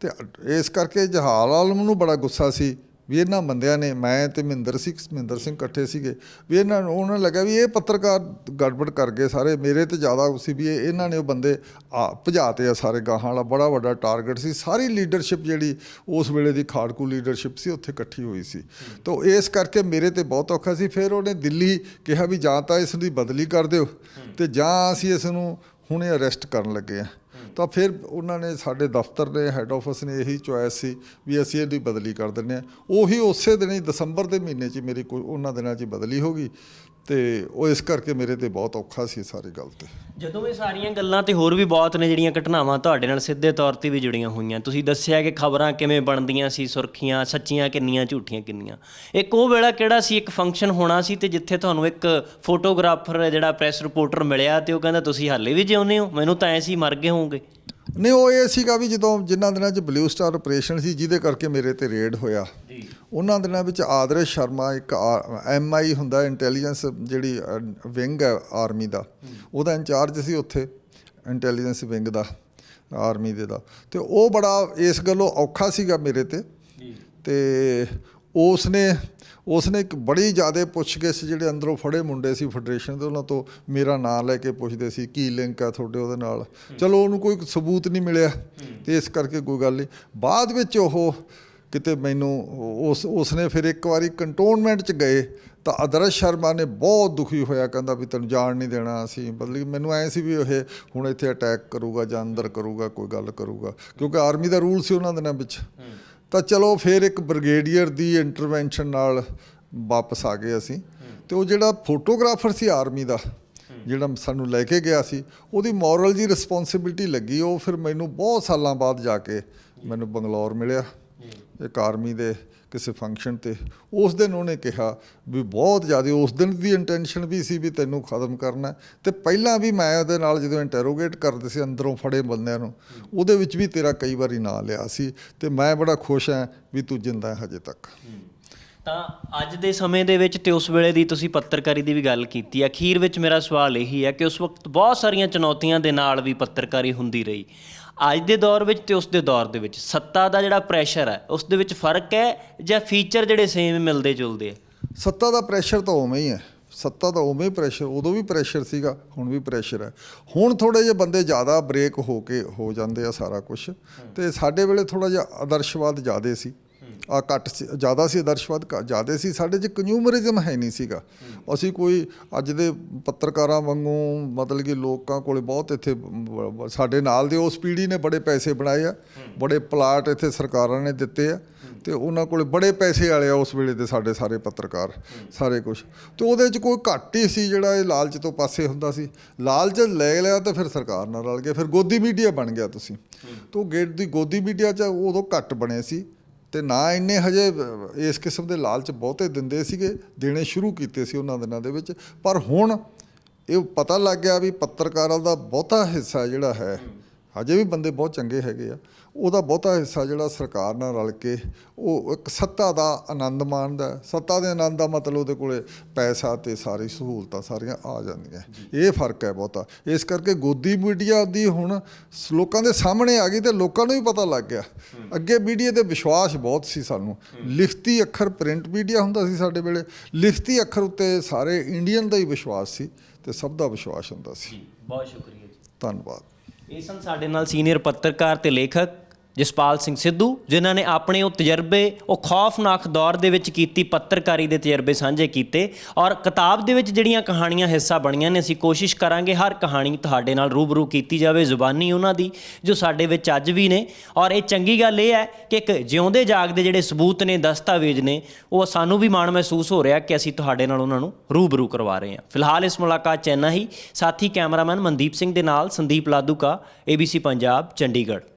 ਤੇ ਇਸ ਕਰਕੇ ਜਹਾਲ ਆਲਮ ਨੂੰ ਬੜਾ ਗੁੱਸਾ ਸੀ ਵੀ ਇਹਨਾਂ ਬੰਦਿਆਂ ਨੇ, ਮੈਂ ਤੇ ਮਹਿੰਦਰ ਸਿੰਘ ਇਕੱਠੇ ਸੀਗੇ, ਵੀ ਉਹਨਾਂ ਨੂੰ ਲੱਗਾ ਵੀ ਇਹ ਪੱਤਰਕਾਰ ਗੜਬੜ ਕਰ ਗਏ ਸਾਰੇ। ਮੇਰੇ ਤੇ ਜ਼ਿਆਦਾ ਸੀ ਵੀ ਇਹਨਾਂ ਨੇ ਉਹ ਬੰਦੇ ਭਜਾਤੇ ਆ ਸਾਰੇ ਗਾਹਾਂ ਵਾਲਾ। ਬੜਾ ਵੱਡਾ ਟਾਰਗੇਟ ਸੀ। ਸਾਰੀ ਲੀਡਰਸ਼ਿਪ ਜਿਹੜੀ ਉਸ ਵੇਲੇ ਦੀ ਖਾੜਕੂ ਲੀਡਰਸ਼ਿਪ ਸੀ ਉੱਥੇ ਇਕੱਠੀ ਹੋਈ ਸੀ। ਤਾਂ ਇਸ ਕਰਕੇ ਮੇਰੇ ਤੇ ਬਹੁਤ ਔਖਾ ਸੀ। ਫਿਰ ਉਹਨੇ ਦਿੱਲੀ ਕਿਹਾ ਵੀ ਜਾਂ ਤਾਂ ਇਸ ਦੀ ਬਦਲੀ ਕਰ ਦਿਓ ਤੇ ਜਾਂ ਅਸੀਂ ਇਸ ਨੂੰ ਹੁਣੇ ਅਰੈਸਟ ਕਰਨ ਲੱਗੇ ਹਾਂ। ਤਾਂ ਫਿਰ ਉਹਨਾਂ ਨੇ ਸਾਡੇ ਦਫ਼ਤਰ ਨੇ ਹੈੱਡ ਆਫਿਸ ਨੇ ਇਹੀ ਚੁਆਇਸ ਸੀ ਵੀ ਅਸੀਂ ਇਹਦੀ ਬਦਲੀ ਕਰ ਦਿੰਦੇ ਹਾਂ। ਉਹੀ ਉਸੇ ਦਿਨ ਹੀ ਦਸੰਬਰ ਦੇ ਮਹੀਨੇ 'ਚ ਮੇਰੀ ਕੋਈ ਉਹਨਾਂ ਦਿਨਾਂ 'ਚ ਬਦਲੀ ਹੋ ਗਈ ਤੇ ਉਹ ਇਸ ਕਰਕੇ ਮੇਰੇ ਤੇ ਬਹੁਤ ਔਖਾ ਸੀ ਸਾਰੀ ਗੱਲ ਤੇ। ਜਦੋਂ ਇਹ ਸਾਰੀਆਂ ਗੱਲਾਂ ਤੇ ਹੋਰ ਵੀ ਬਹੁਤ ਨੇ ਜਿਹੜੀਆਂ ਘਟਨਾਵਾਂ ਤੁਹਾਡੇ ਨਾਲ ਸਿੱਧੇ ਤੌਰ ਤੇ ਵੀ ਜੁੜੀਆਂ ਹੋਈਆਂ, ਤੁਸੀਂ ਦੱਸਿਆ ਕਿ ਖਬਰਾਂ ਕਿਵੇਂ ਬਣਦੀਆਂ ਸੀ, ਸੁਰਖੀਆਂ ਸੱਚੀਆਂ ਕਿੰਨੀਆਂ ਝੂਠੀਆਂ ਕਿੰਨੀਆਂ। ਇੱਕ ਉਹ ਵੇਲਾ ਕਿਹੜਾ ਸੀ, ਇੱਕ ਫੰਕਸ਼ਨ ਹੋਣਾ ਸੀ ਤੇ ਜਿੱਥੇ ਤੁਹਾਨੂੰ ਇੱਕ ਫੋਟੋਗ੍ਰਾਫਰ ਜਿਹੜਾ ਪ੍ਰੈਸ ਰਿਪੋਰਟਰ ਮਿਲਿਆ ਤੇ ਉਹ ਕਹਿੰਦਾ ਤੁਸੀਂ ਹਾਲੇ ਵੀ ਜਿਉਂਦੇ ਹੋ, ਮੈਨੂੰ ਤਾਂ ਐ ਸੀ ਮਰ ਗਏ ਹੋਵੋਗੇ। ਨਹੀਂ, ਉਹ ਇਹ ਸੀਗਾ ਵੀ ਜਦੋਂ ਜਿਨ੍ਹਾਂ ਦਿਨਾਂ 'ਚ ਬਲੂ ਸਟਾਰ ਆਪਰੇਸ਼ਨ ਸੀ ਜਿਹਦੇ ਕਰਕੇ ਮੇਰੇ ਤੇ ਰੇਡ ਹੋਇਆ, ਉਹਨਾਂ ਦਿਨਾਂ ਵਿੱਚ ਆਦਰਸ਼ ਸ਼ਰਮਾ ਇੱਕ MI ਹੁੰਦਾ ਇੰਟੈਲੀਜੈਂਸ ਜਿਹੜੀ ਵਿੰਗ ਹੈ ਆਰਮੀ ਦਾ, ਉਹਦਾ ਇੰਚਾਰਜ ਸੀ ਉੱਥੇ ਇੰਟੈਲੀਜੈਂਸ ਵਿੰਗ ਦਾ ਆਰਮੀ ਦੇ ਦਾ। ਤੇ ਉਹ ਬੜਾ ਇਸ ਗੱਲੋਂ ਔਖਾ ਸੀਗਾ ਮੇਰੇ ਤੇ ਉਸਨੇ ਇੱਕ ਬੜੀ ਜ਼ਿਆਦਾ ਪੁੱਛਗਿੱਛ ਜਿਹੜੇ ਅੰਦਰੋਂ ਫੜੇ ਮੁੰਡੇ ਸੀ ਫੈਡਰੇਸ਼ਨ ਦੇ, ਉਹਨਾਂ ਤੋਂ ਮੇਰਾ ਨਾਂ ਲੈ ਕੇ ਪੁੱਛਦੇ ਸੀ ਕੀ ਲਿੰਕ ਆ ਤੁਹਾਡੇ ਉਹਦੇ ਨਾਲ। ਚਲੋ ਉਹਨੂੰ ਕੋਈ ਸਬੂਤ ਨਹੀਂ ਮਿਲਿਆ ਤੇ ਇਸ ਕਰਕੇ ਕੋਈ ਗੱਲ ਨਹੀਂ। ਬਾਅਦ ਵਿੱਚ ਉਹ ਕਿਤੇ ਮੈਨੂੰ ਉਸਨੇ ਫਿਰ ਇੱਕ ਵਾਰੀ ਕੰਟੋਨਮੈਂਟ 'ਚ ਗਏ ਤਾਂ ਆਦਰਸ਼ ਸ਼ਰਮਾ ਨੇ ਬਹੁਤ ਦੁਖੀ ਹੋਇਆ, ਕਹਿੰਦਾ ਵੀ ਤੈਨੂੰ ਜਾਣ ਨਹੀਂ ਦੇਣਾ ਅਸੀਂ। ਬਦਲੀ ਮੈਨੂੰ ਐਂ ਸੀ ਵੀ ਇਹ ਹੁਣ ਇੱਥੇ ਅਟੈਕ ਕਰੂਗਾ ਜਾਂ ਅੰਦਰ ਕਰੂਗਾ, ਕੋਈ ਗੱਲ ਕਰੂਗਾ, ਕਿਉਂਕਿ ਆਰਮੀ ਦਾ ਰੂਲ ਸੀ ਉਹਨਾਂ ਦਿਨਾਂ ਵਿੱਚ। ਤਾਂ ਚਲੋ ਫਿਰ ਇੱਕ ਬ੍ਰਿਗੇਡੀਅਰ ਦੀ ਇੰਟਰਵੈਂਸ਼ਨ ਨਾਲ ਵਾਪਸ ਆ ਗਏ ਅਸੀਂ। ਤੇ ਉਹ ਜਿਹੜਾ ਫੋਟੋਗ੍ਰਾਫਰ ਸੀ ਆਰਮੀ ਦਾ ਜਿਹੜਾ ਸਾਨੂੰ ਲੈ ਕੇ ਗਿਆ ਸੀ, ਉਹਦੀ ਮੋਰਲ ਜੀ ਰਿਸਪੌਂਸਿਬਿਲਟੀ ਲੱਗੀ। ਉਹ ਫਿਰ ਮੈਨੂੰ ਬਹੁਤ ਸਾਲਾਂ ਬਾਅਦ ਜਾ ਕੇ ਮੈਨੂੰ ਬੰਗਲੌਰ ਮਿਲਿਆ ਇੱਕ ਆਰਮੀ ਦੇ ਕਿਸੇ ਫੰਕਸ਼ਨ 'ਤੇ। ਉਸ ਦਿਨ ਉਹਨੇ ਕਿਹਾ ਵੀ ਬਹੁਤ ਜ਼ਿਆਦਾ ਉਸ ਦਿਨ ਦੀ ਇੰਟੈਂਸ਼ਨ ਵੀ ਸੀ ਵੀ ਤੈਨੂੰ ਖਤਮ ਕਰਨਾ, ਤੇ ਪਹਿਲਾਂ ਵੀ ਮੈਂ ਉਹਦੇ ਨਾਲ ਜਦੋਂ ਇੰਟਰੋਗੇਟ ਕਰਦੇ ਸੀ ਅੰਦਰੋਂ ਫੜੇ ਬੰਦਿਆਂ ਨੂੰ, ਉਹਦੇ ਵਿੱਚ ਵੀ ਤੇਰਾ ਕਈ ਵਾਰੀ ਨਾਂ ਲਿਆ ਸੀ ਤੇ ਮੈਂ ਬੜਾ ਖੁਸ਼ ਹਾਂ ਵੀ ਤੂੰ ਜਿੰਦਾ ਹਜੇ ਤੱਕ। ਤਾਂ ਅੱਜ ਦੇ ਸਮੇਂ ਦੇ ਵਿੱਚ ਤੇ ਉਸ ਵੇਲੇ ਦੀ ਤੁਸੀਂ ਪੱਤਰਕਾਰੀ ਦੀ ਵੀ ਗੱਲ ਕੀਤੀ। ਅਖੀਰ ਵਿੱਚ ਮੇਰਾ ਸਵਾਲ ਇਹੀ ਹੈ ਕਿ ਉਸ ਵਕਤ ਬਹੁਤ ਸਾਰੀਆਂ ਚੁਣੌਤੀਆਂ ਦੇ ਨਾਲ ਵੀ ਪੱਤਰਕਾਰੀ ਹੁੰਦੀ ਰਹੀ। ਅੱਜ ਦੇ ਦੌਰ ਵਿੱਚ ਤੇ ਉਸ ਦੇ ਦੌਰ ਦੇ ਵਿੱਚ ਸੱਤਾ ਦਾ ਜਿਹੜਾ ਪ੍ਰੈਸ਼ਰ ਹੈ ਉਸ ਦੇ ਵਿੱਚ ਫਰਕ ਹੈ ਜਾਂ ਫੀਚਰ ਜਿਹੜੇ ਸੇਮ ਮਿਲਦੇ ਜੁਲਦੇ ਆ? ਸੱਤਾ ਦਾ ਪ੍ਰੈਸ਼ਰ ਤਾਂ ਉਵੇਂ ਹੀ ਹੈ, ਸੱਤਾ ਦਾ ਉਵੇਂ ਹੀ ਪ੍ਰੈਸ਼ਰ, ਉਦੋਂ ਵੀ ਪ੍ਰੈਸ਼ਰ ਸੀਗਾ, ਹੁਣ ਵੀ ਪ੍ਰੈਸ਼ਰ ਹੈ। ਹੁਣ ਥੋੜ੍ਹੇ ਜਿਹੇ ਬੰਦੇ ਜ਼ਿਆਦਾ ਬ੍ਰੇਕ ਹੋ ਜਾਂਦੇ ਆ ਸਾਰਾ ਕੁਛ। ਤੇ ਸਾਡੇ ਵੇਲੇ ਥੋੜ੍ਹਾ ਜਿਹਾ ਆਦਰਸ਼ਵਾਦ ਜ਼ਿਆਦਾ ਸੀ, ਘੱਟ ਜ਼ਿਆਦਾ ਸੀ ਆਦਰਸ਼ਵਾਦ ਜ਼ਿਆਦਾ ਸੀ। ਸਾਡੇ 'ਚ ਕੰਜ਼ਿਊਮਰਿਜ਼ਮ ਹੈ ਨਹੀਂ ਸੀਗਾ। ਅਸੀਂ ਕੋਈ ਅੱਜ ਦੇ ਪੱਤਰਕਾਰਾਂ ਵਾਂਗੂ ਮਤਲਬ ਕਿ ਲੋਕਾਂ ਕੋਲ ਬਹੁਤ ਇੱਥੇ ਸਾਡੇ ਨਾਲ ਦੇ ਉਸ ਪੀੜ੍ਹੀ ਨੇ ਬੜੇ ਪੈਸੇ ਬਣਾਏ ਆ, ਬੜੇ ਪਲਾਟ ਇੱਥੇ ਸਰਕਾਰਾਂ ਨੇ ਦਿੱਤੇ ਆ ਤੇ ਉਹਨਾਂ ਕੋਲ ਬੜੇ ਪੈਸੇ ਵਾਲੇ ਆ ਉਸ ਵੇਲੇ ਦੇ ਸਾਡੇ ਸਾਰੇ ਪੱਤਰਕਾਰ ਸਾਰੇ ਕੁਛ। ਤੇ ਉਹਦੇ 'ਚ ਕੋਈ ਘੱਟ ਹੀ ਸੀ ਜਿਹੜਾ ਇਹ ਲਾਲਚ ਤੋਂ ਪਾਸੇ ਹੁੰਦਾ ਸੀ। ਲਾਲਚ ਲੈ ਲਿਆ ਤਾਂ ਫਿਰ ਸਰਕਾਰ ਨਾਲ ਰਲ ਗਏ, ਫਿਰ ਗੋਦੀ ਮੀਡੀਆ ਬਣ ਗਿਆ ਤੁਸੀਂ। ਤੋਂ ਗੋਦੀ ਮੀਡੀਆ 'ਚ ਉਦੋਂ ਘੱਟ ਬਣੇ ਸੀ ਤੇ ਨਾ ਇੰਨੇ ਹਜੇ ਇਸ ਕਿਸਮ ਦੇ ਲਾਲਚ ਬਹੁਤੇ ਦਿੰਦੇ ਸੀਗੇ, ਦੇਣੇ ਸ਼ੁਰੂ ਕੀਤੇ ਸੀ ਉਹਨਾਂ ਦਿਨਾਂ ਦੇ ਵਿੱਚ। ਪਰ ਹੁਣ ਇਹ ਪਤਾ ਲੱਗ ਗਿਆ ਵੀ ਪੱਤਰਕਾਰਾਂ ਦਾ ਬਹੁਤਾ ਹਿੱਸਾ ਜਿਹੜਾ ਹੈ, ਹਜੇ ਵੀ ਬੰਦੇ ਬਹੁਤ ਚੰਗੇ ਹੈਗੇ ਆ, ਉਹਦਾ ਬਹੁਤਾ ਹਿੱਸਾ ਜਿਹੜਾ ਸਰਕਾਰ ਨਾਲ ਰਲ ਕੇ ਉਹ ਇੱਕ ਸੱਤਾ ਦਾ ਆਨੰਦ ਮਾਣਦਾ। ਸੱਤਾ ਦੇ ਆਨੰਦ ਦਾ ਮਤਲਬ ਉਹਦੇ ਕੋਲ ਪੈਸਾ ਤੇ ਸਾਰੀ ਸਹੂਲਤਾਂ ਸਾਰੀਆਂ ਆ ਜਾਂਦੀਆਂ। ਇਹ ਫਰਕ ਹੈ ਬਹੁਤਾ। ਇਸ ਕਰਕੇ ਗੋਦੀ ਮੀਡੀਆ ਦੀ ਹੁਣ ਲੋਕਾਂ ਦੇ ਸਾਹਮਣੇ ਆ ਗਈ ਤੇ ਲੋਕਾਂ ਨੂੰ ਵੀ ਪਤਾ ਲੱਗ ਗਿਆ। ਅੱਗੇ ਮੀਡੀਆ 'ਤੇ ਵਿਸ਼ਵਾਸ ਬਹੁਤ ਸੀ ਸਾਨੂੰ, ਲਿਖਤੀ ਅੱਖਰ ਪ੍ਰਿੰਟ ਮੀਡੀਆ ਹੁੰਦਾ ਸੀ ਸਾਡੇ ਵੇਲੇ, ਲਿਖਤੀ ਅੱਖਰ ਉੱਤੇ ਸਾਰੇ ਇੰਡੀਅਨ ਦਾ ਹੀ ਵਿਸ਼ਵਾਸ ਸੀ ਤੇ ਸਭ ਦਾ ਵਿਸ਼ਵਾਸ ਹੁੰਦਾ ਸੀ। ਬਹੁਤ ਸ਼ੁਕਰੀਆ ਜੀ, ਧੰਨਵਾਦ। ਇਹ ਸਨ ਸਾਡੇ ਨਾਲ ਸੀਨੀਅਰ ਪੱਤਰਕਾਰ ਤੇ ਲੇਖਕ ਜਸਪਾਲ ਸਿੰਘ ਸਿੱਧੂ, ਜਿਨ੍ਹਾਂ ਨੇ ਆਪਣੇ ਉਹ ਤਜਰਬੇ ਉਹ ਖੌਫਨਾਕ ਦੌਰ ਦੇ ਵਿੱਚ ਕੀਤੀ ਪੱਤਰਕਾਰੀ ਦੇ ਤਜਰਬੇ ਸਾਂਝੇ ਕੀਤੇ। ਔਰ ਕਿਤਾਬ ਦੇ ਵਿੱਚ ਜਿਹੜੀਆਂ ਕਹਾਣੀਆਂ ਹਿੱਸਾ ਬਣੀਆਂ ਨੇ, ਅਸੀਂ ਕੋਸ਼ਿਸ਼ ਕਰਾਂਗੇ ਹਰ ਕਹਾਣੀ ਤੁਹਾਡੇ ਨਾਲ ਰੂਬਰੂ ਕੀਤੀ ਜਾਵੇ, ਜ਼ੁਬਾਨੀ ਉਹਨਾਂ ਦੀ ਜੋ ਸਾਡੇ ਵਿੱਚ ਅੱਜ ਵੀ ਨੇ। ਔਰ ਇਹ ਚੰਗੀ ਗੱਲ ਇਹ ਹੈ ਕਿ ਇੱਕ ਜਿਉਂਦੇ ਜਾਗਦੇ ਜਿਹੜੇ ਸਬੂਤ ਨੇ, ਦਸਤਾਵੇਜ਼ ਨੇ, ਉਹ ਸਾਨੂੰ ਵੀ ਮਾਣ ਮਹਿਸੂਸ ਹੋ ਰਿਹਾ ਕਿ ਅਸੀਂ ਤੁਹਾਡੇ ਨਾਲ ਉਹਨਾਂ ਨੂੰ ਰੂਬਰੂ ਕਰਵਾ ਰਹੇ ਹਾਂ। ਫਿਲਹਾਲ ਇਸ ਮੁਲਾਕਾਤ 'ਚ ਇੰਨਾ ਹੀ। ਸਾਥੀ ਕੈਮਰਾਮੈਨ ਮਨਦੀਪ ਸਿੰਘ ਦੇ ਨਾਲ ਸੰਦੀਪ ਲਾਧੂਕਾ, ABC ਪੰਜਾਬ, ਚੰਡੀਗੜ੍ਹ।